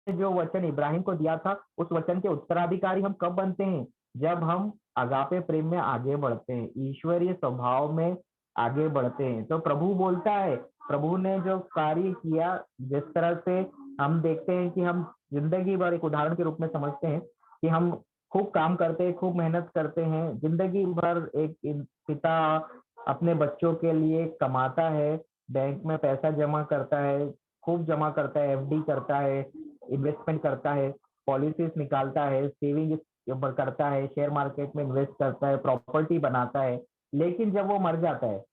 जो वचन इब्राहिम को दिया था उस वचन के उत्तराधिकारी हम कब बनते हैं? जब हम अगापे प्रेम में आगे बढ़ते हैं, ईश्वरीय स्वभाव में आगे बढ़ते हैं। तो प्रभु बोलता है, प्रभु ने जो कार्य किया, जिस तरह से हम देखते हैं कि हम जिंदगी भर, एक उदाहरण के रूप में समझते हैं कि हम खूब काम करते हैं, खूब मेहनत करते हैं जिंदगी भर। एक पिता अपने बच्चों के लिए कमाता है, बैंक में पैसा जमा करता है, खूब जमा करता है, एफडी करता है, इन्वेस्टमेंट करता है, पॉलिसीज निकालता है, सेविंग करता है, शेयर मार्केट में इन्वेस्ट करता है, प्रॉपर्टी बनाता है। लेकिन जब वो मर जाता है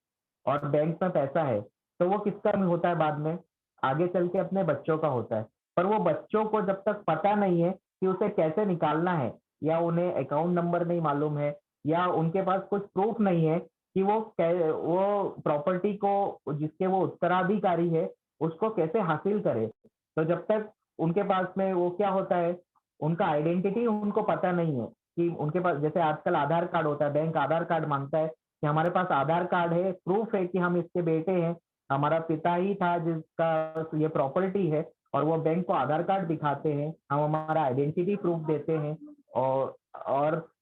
और बैंक में पैसा है, तो वो किसका होता है? बाद में आगे चल के अपने बच्चों का होता है। पर वो बच्चों को जब तक पता नहीं है कि उसे कैसे निकालना है, या उन्हें अकाउंट नंबर नहीं मालूम है, या उनके पास कुछ प्रूफ नहीं है कि वो प्रॉपर्टी को, जिसके वो उत्तराधिकारी है, उसको कैसे हासिल करे। तो जब तक उनके पास में वो क्या होता है, उनका आइडेंटिटी उनको पता नहीं है कि उनके पास, जैसे आजकल आधार कार्ड होता है, बैंक आधार कार्ड मांगता है कि हमारे पास आधार कार्ड है, प्रूफ है कि हम इसके बेटे हैं, हमारा पिता ही था जिसका ये प्रॉपर्टी है, और वो बैंक को आधार कार्ड दिखाते हैं, हम हमारा आइडेंटिटी प्रूफ देते हैं, और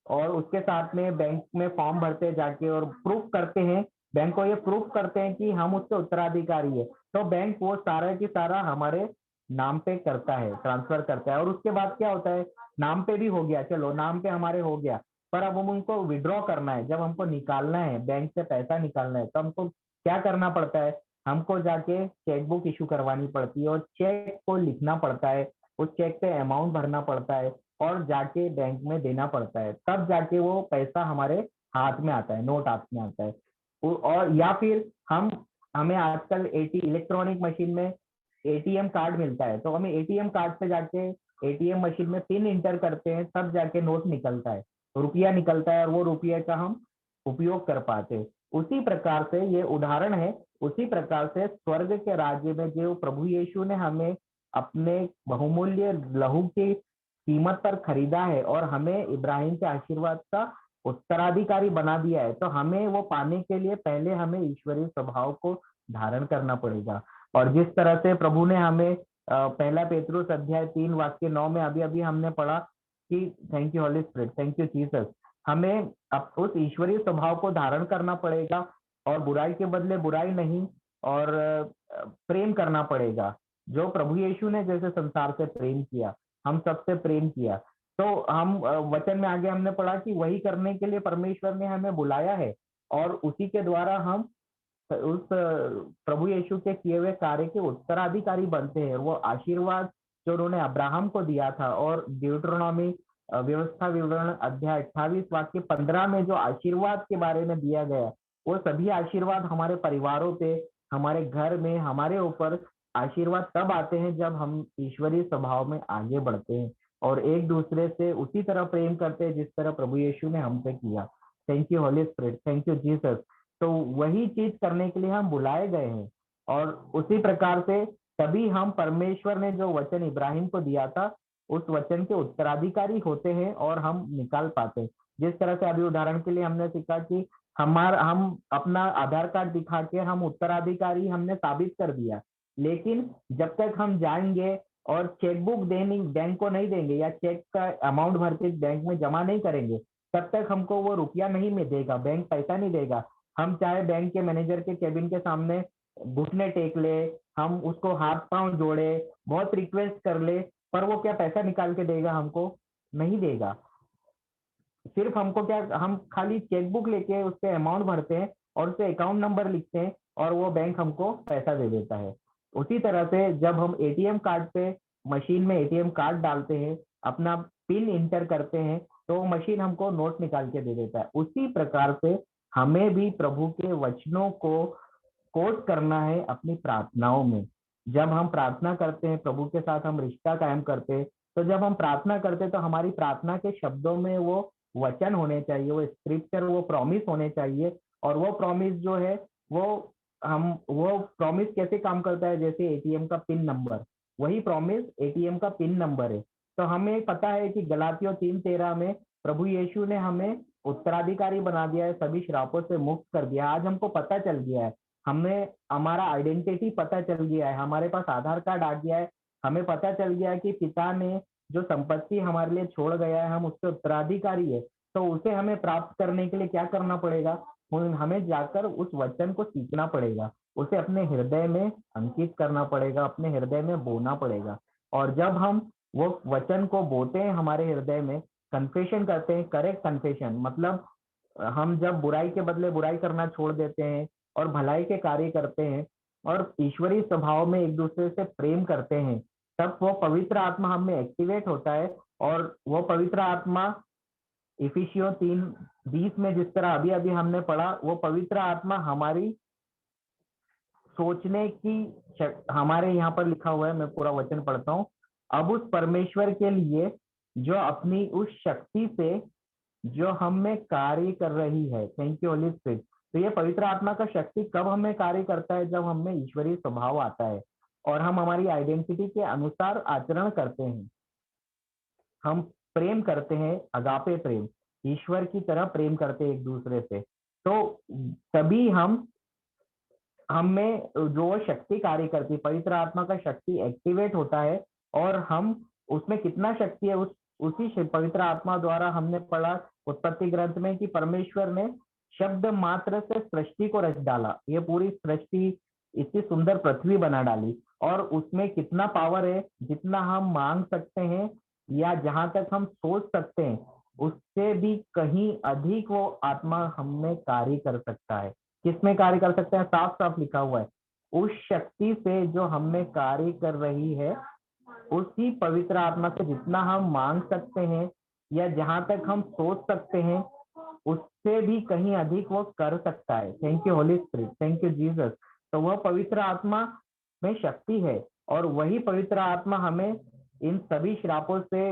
और उसके साथ में बैंक में फॉर्म भरते जाके और प्रूफ करते हैं, बैंक को ये प्रूफ करते हैं कि हम उसके उत्तराधिकारी है। तो बैंक वो सारा की सारा हमारे नाम पे करता है, ट्रांसफर करता है। और उसके बाद क्या होता है, नाम पे भी हो गया, चलो नाम पे हमारे हो गया, पर अब हम उनको विड्रॉ करना है, जब हमको निकालना है, बैंक से पैसा निकालना है, तो हमको क्या करना पड़ता है? हमको जाके चेकबुक इशू करवानी पड़ती है, और चेक को लिखना पड़ता है, उस चेक पे अमाउंट भरना पड़ता है, और जाके बैंक में देना पड़ता है, तब जाके वो पैसा हमारे हाथ में आता है, नोट हाथ में आता है। और या फिर हमें आजकल इलेक्ट्रॉनिक मशीन में एटीएम कार्ड मिलता है, तो हमें एटीएम कार्ड से जाके एटीएम मशीन में पिन इंटर करते हैं, तब जाके नोट निकलता है, रुपया निकलता है, और वो रुपये का हम उपयोग कर पाते हैं। उसी प्रकार से ये उदाहरण है, उसी प्रकार से स्वर्ग के राज्य में जो प्रभु यीशु ने हमें अपने बहुमूल्य लहू की कीमत पर खरीदा है, और हमें इब्राहिम के आशीर्वाद का उत्तराधिकारी बना दिया है, तो हमें वो पाने के लिए पहले हमें ईश्वरीय स्वभाव को धारण करना पड़ेगा। और जिस तरह से प्रभु ने हमें पहला पेतरुस अध्याय 3:9 में अभी अभी हमने पढ़ा कि thank you Holy Spirit, thank you Jesus, हमें उस ईश्वरीय स्वभाव को धारण करना पड़ेगा, और बुराई के बदले बुराई नहीं, और प्रेम करना पड़ेगा। जो प्रभु यीशु ने जैसे संसार से प्रेम किया, हम सबसे प्रेम किया, तो हम वचन में आगे हमने पढ़ा कि वही करने के लिए परमेश्वर ने हमें बुलाया है, और उसी के द्वारा हम उस प्रभु यीशु के किए हुए कार्य के उत्तराधिकारी बनते हैं। वो आशीर्वाद जो उन्होंने अब्राहम को दिया था, और ड्यूटरोनॉमी व्यवस्था विवरण अध्याय 28 वाक्य 15 में जो आशीर्वाद के बारे में दिया गया, वो सभी आशीर्वाद हमारे परिवारों पे, हमारे घर में, हमारे ऊपर आशीर्वाद तब आते हैं जब हम ईश्वरीय स्वभाव में आगे बढ़ते हैं, और एक दूसरे से उसी तरह प्रेम करते हैं जिस तरह प्रभु यीशु ने हमसे किया। Thank you Holy Spirit, thank you Jesus. तो वही चीज करने के लिए हम बुलाए गए हैं, और उसी प्रकार से तभी हम परमेश्वर ने जो वचन इब्राहिम को दिया था, उस वचन के उत्तराधिकारी होते हैं, और हम निकाल पाते हैं। जिस तरह से अभी उदाहरण के लिए हमने सीखा कि हम अपना आधार कार्ड दिखा के हम उत्तराधिकारी हमने साबित कर दिया, लेकिन जब तक हम जाएंगे और चेकबुक देने बैंक को नहीं देंगे, या चेक का अमाउंट भर के बैंक में जमा नहीं करेंगे, तब तक हमको वो रुपया नहीं में देगा, बैंक पैसा नहीं देगा। हम चाहे बैंक के मैनेजर के केबिन के सामने घुटने टेक ले, हम उसको हाथ पांव जोड़े, बहुत रिक्वेस्ट कर ले, पर वो क्या पैसा निकाल के देगा हमको? नहीं देगा। सिर्फ हमको क्या, हम खाली चेकबुक लेके उस पे अमाउंट भरते हैं और उस पे अकाउंट नंबर लिखते हैं और वो बैंक हमको पैसा दे देता है। उसी तरह से जब हम एटीएम कार्ड पे मशीन में एटीएम कार्ड डालते हैं, अपना पिन इंटर करते हैं, तो वो मशीन हमको नोट निकाल के दे देता है। उसी प्रकार से हमें भी प्रभु के वचनों को कोट करना है अपनी प्रार्थनाओं में। जब हम प्रार्थना करते हैं, प्रभु के साथ हम रिश्ता कायम करते हैं, तो जब हम प्रार्थना करते हैं तो हमारी प्रार्थना के शब्दों में वो वचन होने चाहिए, वो स्क्रिप्चर, वो प्रॉमिस होने चाहिए। और वो प्रॉमिस जो है वो प्रॉमिस कैसे काम करता है? जैसे एटीएम का पिन नंबर, वही प्रॉमिस एटीएम का पिन नंबर है। तो हमें पता है कि गलातियों 3:13 में प्रभु यीशु ने हमें उत्तराधिकारी बना दिया है, सभी श्रापों से मुक्त कर दिया। आज हमको पता चल गया है, हमें हमारा आइडेंटिटी पता चल गया है, हमारे पास आधार कार्ड आ गया है, हमें पता चल गया है कि पिता ने जो संपत्ति हमारे लिए छोड़ गया है, हम उसके उत्तराधिकारी है। तो उसे हमें प्राप्त करने के लिए क्या करना पड़ेगा? हमें जाकर उस वचन को सीखना पड़ेगा, उसे अपने हृदय में अंकित करना पड़ेगा, अपने हृदय में बोना पड़ेगा। और जब हम वो वचन को बोते हैं हमारे हृदय में, कन्फेशन करते हैं, करेक्ट कन्फेशन मतलब हम जब बुराई के बदले बुराई करना छोड़ देते हैं और भलाई के कार्य करते हैं और ईश्वरीय स्वभाव में एक दूसरे से प्रेम करते हैं, तब वो पवित्र आत्मा हम में एक्टिवेट होता है। और वो पवित्र आत्मा इफिसियों 3:20 में जिस तरह अभी अभी हमने पढ़ा, वो पवित्र आत्मा हमारी सोचने की हमारे यहाँ पर लिखा हुआ है, मैं पूरा वचन पढ़ता हूँ। अब उस परमेश्वर के लिए जो अपनी उस शक्ति से जो हम में कार्य कर रही है, थैंक यू होली स्पिरिट। तो ये पवित्र आत्मा का शक्ति कब हमें कार्य करता है? जब हमें ईश्वरीय स्वभाव आता है और हम हमारी आइडेंटिटी के अनुसार आचरण करते हैं, हम प्रेम करते हैं, अगापे प्रेम, ईश्वर की तरह प्रेम करते हैं एक दूसरे से। तो तभी हम में जो शक्ति कार्य करती है, पवित्र आत्मा का शक्ति एक्टिवेट होता है। और हम उसमें कितना शक्ति है, उसी पवित्र आत्मा द्वारा हमने पढ़ा उत्पत्ति ग्रंथ में कि परमेश्वर ने शब्द मात्र से सृष्टि को रच डाला। ये पूरी सृष्टि इतनी सुंदर पृथ्वी बना डाली, और उसमें कितना पावर है, जितना हम मांग सकते हैं या जहां तक हम सोच सकते हैं, उससे भी कहीं अधिक वो आत्मा हमें कार्य कर सकता है। किसमें कार्य कर सकते हैं? साफ साफ लिखा हुआ है, उस शक्ति से जो हमें कार्य कर रही है, उसी पवित्र आत्मा से जितना हम मांग सकते हैं या जहां तक हम सोच सकते हैं, उससे भी कहीं अधिक वो कर सकता है। Thank you Holy Spirit, thank you Jesus. तो वह पवित्र आत्मा में शक्ति है, और वही पवित्र आत्मा हमें इन सभी श्रापों से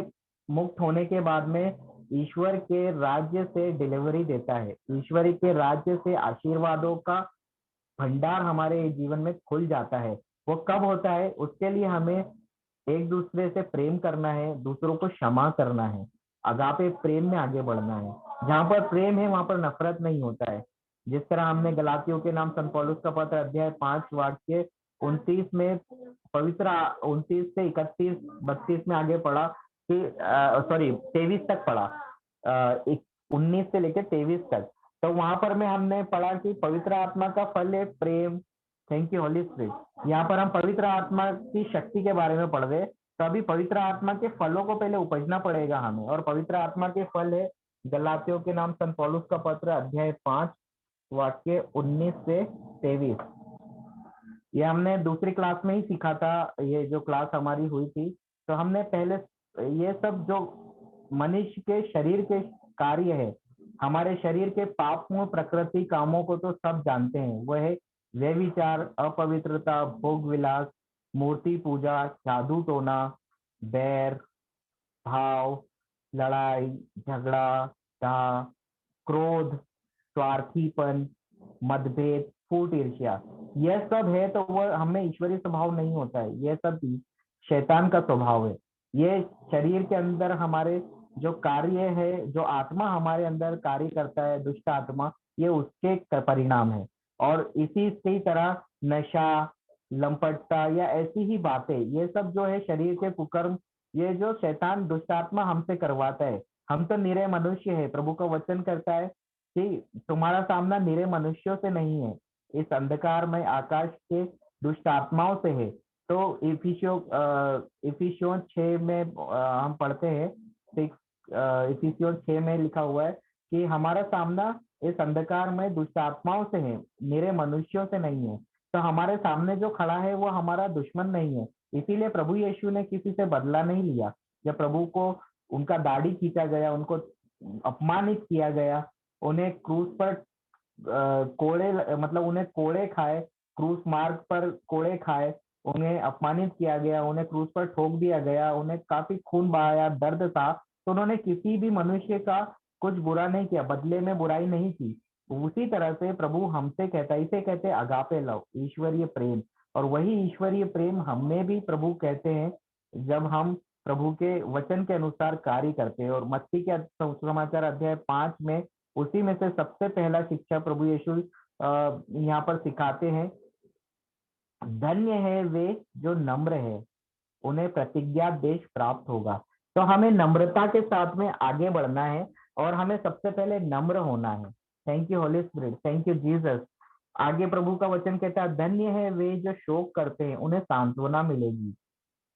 मुक्त होने के बाद में ईश्वर के राज्य से डिलीवरी देता है। ईश्वर के राज्य से आशीर्वादों का भंडार हमारे जीवन में खुल जाता है। वो कब होता है? उसके लिए हमें एक दूसरे से प्रेम करना है, दूसरों को क्षमा करना है, अगापे प्रेम में आगे बढ़ना है। जहां पर प्रेम है वहां पर नफरत नहीं होता है। जिस तरह हमने गलातियों के नाम संत पौलुस का पत्र अध्याय 5 वाक्य 29 में पवित्र 29 से 31 32 में आगे पढ़ा कि सॉरी 23 तक पढ़ा, 19 से लेकर 23 तक। तो वहां पर में हमने पढ़ा कि पवित्र आत्मा का फल है प्रेम। Thank you Holy Spirit. यहाँ पर हम पवित्र आत्मा की शक्ति के बारे में पढ़ रहे, तो अभी पवित्र आत्मा के फलों को पहले उपजना पड़ेगा हमें। और पवित्र आत्मा के फल है गलातियों के नाम संत पौलुस का पत्र अध्याय 5 वाक्य 19 से 23। ये हमने दूसरी क्लास में ही सीखा था, ये जो क्लास हमारी हुई थी। तो हमने पहले ये सब जो मनुष्य के शरीर के कार्य है, हमारे शरीर के पापपूर्ण प्रकृति कामों को तो सब जानते हैं। वह है व्यभिचार, अपवित्रता, भोग विलास, मूर्ति पूजा, जादू टोना, बैर भाव, लड़ाई झगड़ा, डाह, क्रोध, स्वार्थीपन, मतभेद, फूट, ईर्ष्या, यह सब है। तो वह हमें ईश्वरीय स्वभाव नहीं होता है, यह सब शैतान का स्वभाव है। ये शरीर के अंदर हमारे जो कार्य है, जो आत्मा हमारे अंदर कार्य करता है, दुष्ट आत्मा, ये उसके परिणाम है। और इसी तरह नशा, लंपटता या ऐसी ही बातें, ये सब जो है शरीर के कुकर्म, ये जो शैतान दुष्ट आत्मा हमसे करवाता है, हम तो निरे मनुष्य है। प्रभु का वचन करता है कि तुम्हारा सामना निरे मनुष्यों से नहीं है, इस अंधकार में आकाश के दुष्ट आत्माओं से है। तो इफिसियों 6 में हम पढ़ते हैं, इफिसियों 6 में लिखा हुआ है कि हमारा सामना इस अंधकार में दुष्ट आत्माओं से है, निरे मनुष्यों से नहीं है। तो हमारे सामने जो खड़ा है वो हमारा दुश्मन नहीं है। इसीलिए प्रभु यीशु ने किसी से बदला नहीं लिया। जब प्रभु को उनका दाढ़ी खींचा गया, उनको अपमानित किया गया, उन्हें क्रूस पर कोड़े, मतलब उन्हें कोड़े खाए, क्रूस मार्ग पर कोड़े खाए, उन्हें अपमानित किया गया, उन्हें क्रूस पर ठोक दिया गया, उन्हें काफी खून बहाया, दर्द था, तो उन्होंने किसी भी मनुष्य का कुछ बुरा नहीं किया, बदले में बुराई नहीं की। उसी तरह से प्रभु हमसे कहता है, इसे कहते हैं अगापे लव, ईश्वरीय प्रेम। और वही ईश्वरीय प्रेम हमें भी प्रभु कहते हैं जब हम प्रभु के वचन के अनुसार कार्य करते हैं। और मत्ती के समाचार अध्याय 5 में उसी में से सबसे पहला शिक्षा प्रभु यीशु यहाँ पर सिखाते हैं, धन्य है वे जो नम्र है, उन्हें प्रतिज्ञा देश प्राप्त होगा। तो हमें नम्रता के साथ में आगे बढ़ना है और हमें सबसे पहले नम्र होना है। Thank you Holy Spirit, thank you Jesus. आगे प्रभु का वचन कहता है, धन्य है वे जो शोक करते हैं, उन्हें सांत्वना मिलेगी।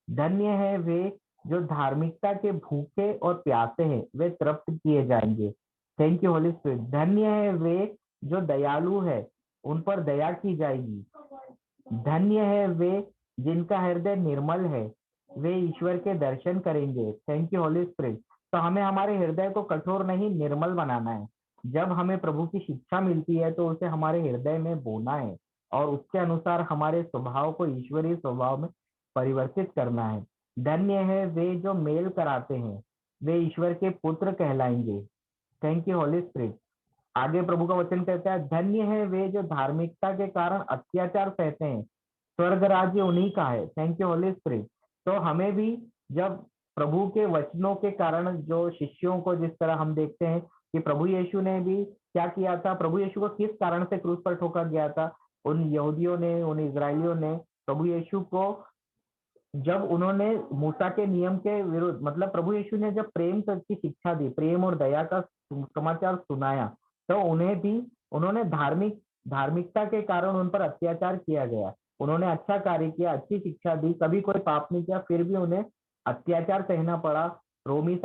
धन्य है वे जो धार्मिकता के भूखे और प्यासे हैं, वे तृप्त किए जाएंगे। Thank you Holy spirit. धन्य है वे जो दयालु है, उन पर दया की जाएगी। धन्य है वे जिनका हृदय निर्मल है, वे ईश्वर के दर्शन करेंगे। Thank you Holy spirit. तो हमें हमारे हृदय को कठोर नहीं, निर्मल बनाना है। जब हमें प्रभु की शिक्षा मिलती है तो उसे हमारे हृदय में बोना है और उसके अनुसार हमारे स्वभाव को ईश्वरीय स्वभाव में परिवर्तित करना है। धन्य है वे जो मेल कराते हैं, वे ईश्वर के पुत्र कहलाएंगे। Thank you Holy Spirit. आगे प्रभु का वचन कहता है, धन्य है वे जो धार्मिकता के कारण अत्याचार सहते हैं, स्वर्ग राज्य उन्हीं का है। Thank you Holy spirit. तो हमें भी जब प्रभु के वचनों के कारण, जो शिष्यों को जिस तरह हम देखते हैं कि प्रभु यीशु ने भी क्या किया था, प्रभु यीशु को किस कारण से क्रूस पर ठोका गया था, उन यहूदियों ने, उन इजरायलियों ने प्रभु यीशु को, जब उन्होंने मूसा के नियम के विरुद्ध, मतलब प्रभु यीशु ने जब प्रेम की शिक्षा दी, प्रेम और दया का समाचार सुनाया, तो उन्हें भी, उन्होंने धार्मिकता के कारण उन पर अत्याचार किया गया। उन्होंने अच्छा कार्य किया, अच्छी शिक्षा दी, कभी कोई पाप नहीं किया, फिर भी उन्हें अत्याचार सहना पड़ा। रोमी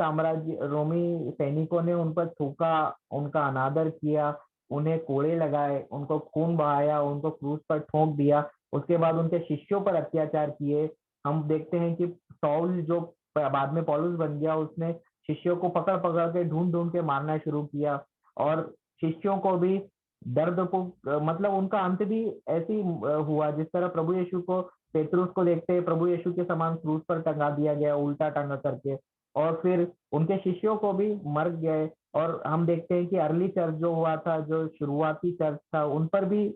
सैनिकों ने उन पर थूका, उनका अनादर किया, उन्हें कोड़े लगाए, उनको खून बहाया, उनको क्रूस पर ठोक दिया। उसके बाद उनके शिष्यों पर अत्याचार किए। हम देखते हैं कि सौल, जो बाद में पौलुस बन गया, उसने शिष्यों को पकड़ पकड़ के, ढूंढ ढूंढ के मारना शुरू किया। और शिष्यों को भी दर्द को, मतलब उनका अंत भी ऐसी हुआ जिस तरह प्रभु यीशु को, पेतरुस को देखते हैं प्रभु यीशु के समान क्रूस पर टंगा दिया गया, उल्टा टंगा करके, और फिर उनके शिष्यों को भी मर गए। और हम देखते हैं कि अर्ली चर्च जो हुआ था, जो शुरुआती चर्च था, उन पर भी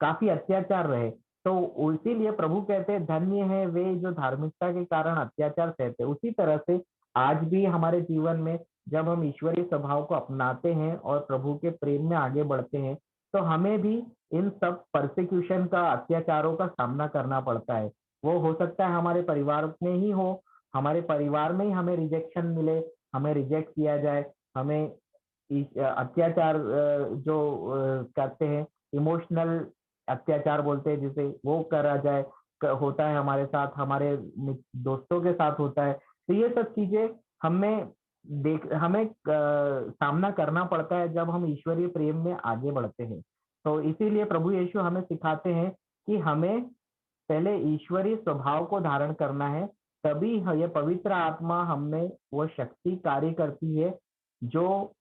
काफी अत्याचार रहे। तो इसीलिए प्रभु कहते हैं, धन्य है वे जो धार्मिकता के कारण अत्याचार सहते। उसी तरह से आज भी हमारे जीवन में जब हम ईश्वरीय स्वभाव को अपनाते हैं और प्रभु के प्रेम में आगे बढ़ते हैं, तो हमें भी इन सब परसिक्यूशन का, अत्याचारों का सामना करना पड़ता है। वो हो सकता है हमारे परिवार में ही हो, हमारे परिवार में ही हमें रिजेक्शन मिले, हमें रिजेक्ट किया जाए, हमें अत्याचार, जो कहते हैं इमोशनल अत्याचार बोलते हैं जिसे, वो करा जाए, होता है हमारे साथ, हमारे दोस्तों के साथ होता है। तो ये सब चीजें हमें सामना करना पड़ता है जब हम ईश्वरीय प्रेम में आगे बढ़ते हैं। तो इसीलिए प्रभु यीशु हमें सिखाते हैं कि हमें पहले ईश्वरीय स्वभाव को धारण करना है, तभी ये पवित्र आत्मा हमें वो शक्ति कार्य करती है जो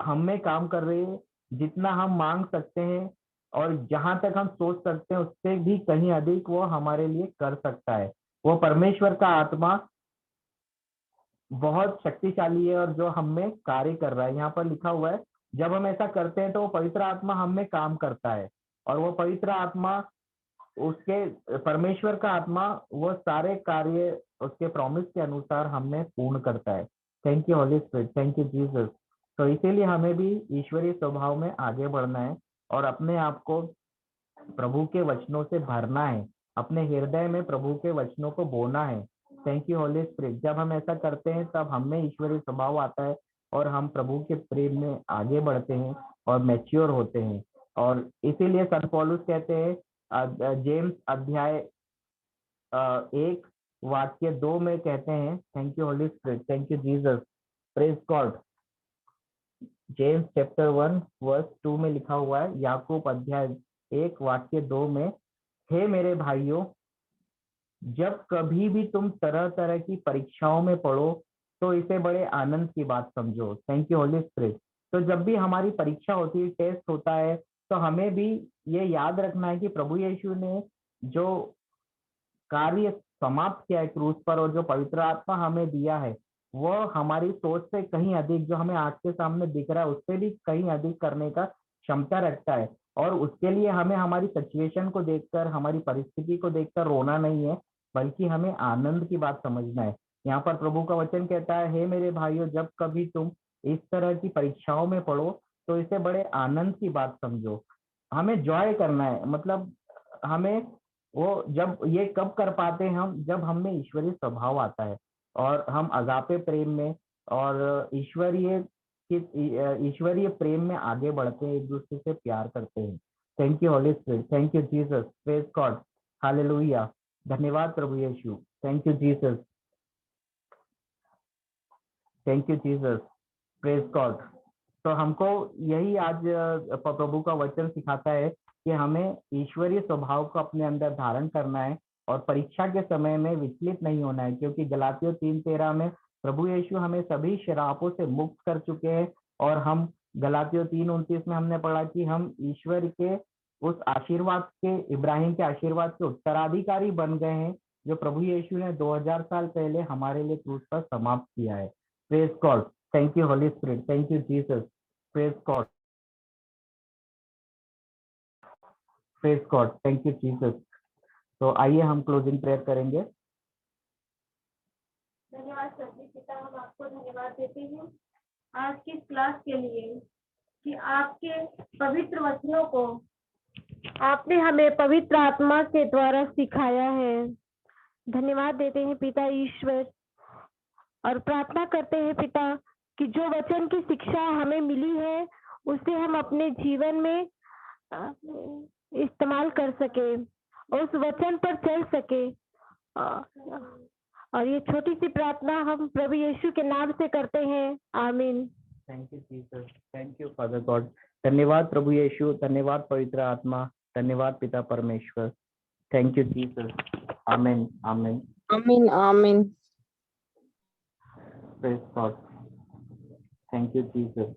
हम में काम कर रही है। जितना हम मांग सकते हैं और जहां तक हम सोच सकते हैं, उससे भी कहीं अधिक वो हमारे लिए कर सकता है। वो परमेश्वर का आत्मा बहुत शक्तिशाली है और जो हम में कार्य कर रहा है। यहाँ पर लिखा हुआ है, जब हम ऐसा करते हैं तो वो पवित्र आत्मा हम में काम करता है, और वो पवित्र आत्मा, उसके परमेश्वर का आत्मा, वो सारे कार्य उसके प्रॉमिस के अनुसार हमें पूर्ण करता है। Thank you Holy Spirit, thank you Jesus. तो इसीलिए हमें भी ईश्वरीय स्वभाव में आगे बढ़ना है और अपने आप को प्रभु के वचनों से भरना है, अपने हृदय में प्रभु के वचनों को बोना है। Thank you Holy spirit. जब हम ऐसा करते हैं तब हमें ईश्वरीय स्वभाव आता है और हम प्रभु के प्रेम में आगे बढ़ते हैं और मैच्योर होते हैं। और इसीलिए संत पौलुस कहते हैं जेम्स अध्याय 1 वाक्य 2 में कहते हैं, thank you Holy Spirit, thank you Jesus, praise God. James chapter 1 verse 2 में लिखा हुआ है, याकूब अध्याय 1 वाक्य 2 में, हे मेरे भाइयों, जब कभी भी तुम तरह तरह की परीक्षाओं में पढ़ो तो इसे बड़े आनंद की बात समझो। Thank you Holy spirit. तो जब भी हमारी परीक्षा होती है, टेस्ट होता है, तो हमें भी ये याद रखना है कि प्रभु यीशु ने जो कार्य समाप्त किया है क्रूस पर और जो पवित्र आत्मा हमें दिया है, वह हमारी सोच से कहीं अधिक, जो हमें आंख के सामने दिख रहा है उससे भी कहीं अधिक करने का क्षमता रखता है। और उसके लिए हमें हमारी सिचुएशन को देखकर, हमारी परिस्थिति को देखकर रोना नहीं है, बल्कि हमें आनंद की बात समझना है। यहाँ पर प्रभु का वचन कहता है, हे मेरे भाइयों, जब कभी तुम इस तरह की परीक्षाओं में पढ़ो तो इसे बड़े आनंद की बात समझो। हमें जॉय करना है, मतलब हमें वो, जब ये कब कर पाते हैं हम, जब हम में ईश्वरीय स्वभाव आता है और हम अगापे प्रेम में और ईश्वरीय प्रेम में आगे बढ़ते हैं, एक दूसरे से प्यार करते हैं। Thank you Holy Spirit, thank you Jesus, praise God, hallelujah. धन्यवाद प्रभु Yeshu, thank you Jesus, thank you Jesus, praise God. तो हमको यही आज प्रभु का वचन सिखाता है कि हमें ईश्वरीय स्वभाव को अपने अंदर धारण करना है और परीक्षा के समय में विचलित नहीं होना है, क्योंकि गलातियों 3:13 में प्रभु यीशु हमें सभी शरापों से मुक्त कर चुके हैं। और हम गलातियों 3:29 में हमने पढ़ा कि हम ईश्वर के उस आशीर्वाद के, इब्राहिम के आशीर्वाद के उत्तराधिकारी बन गए हैं, जो प्रभु यीशु ने 2000 साल पहले हमारे लिए क्रूस पर समाप्त किया है। Praise God, thank you Holy Spirit, thank you Jesus, praise God, praise God, thank you Jesus. तो आइए हम क्लोजिंग प्रेयर करेंगे। धन्यवाद सभी पिता, हम आपको धन्यवाद देते हैं आज की क्लास के लिए कि आपके पवित्र वचनों को आपने हमें पवित्र आत्मा के द्वारा सिखाया है। धन्यवाद देते हैं पिता ईश्वर, और प्रार्थना करते हैं पिता कि जो वचन की शिक्षा हमें मिली है उसे हम अपने जीवन में इस्तेमाल कर सके, उस वचन पर चल सके। और ये छोटी सी प्रार्थना हम प्रभु यीशु के नाम से करते हैं, आमीन। Thank you Jesus, thank you father God. धन्यवाद प्रभु यीशु, धन्यवाद पवित्र आत्मा, धन्यवाद पिता परमेश्वर। थैंक यू जीसस, आमीन, आमीन, आमीन, आमीन। Praise God, thank you Jesus.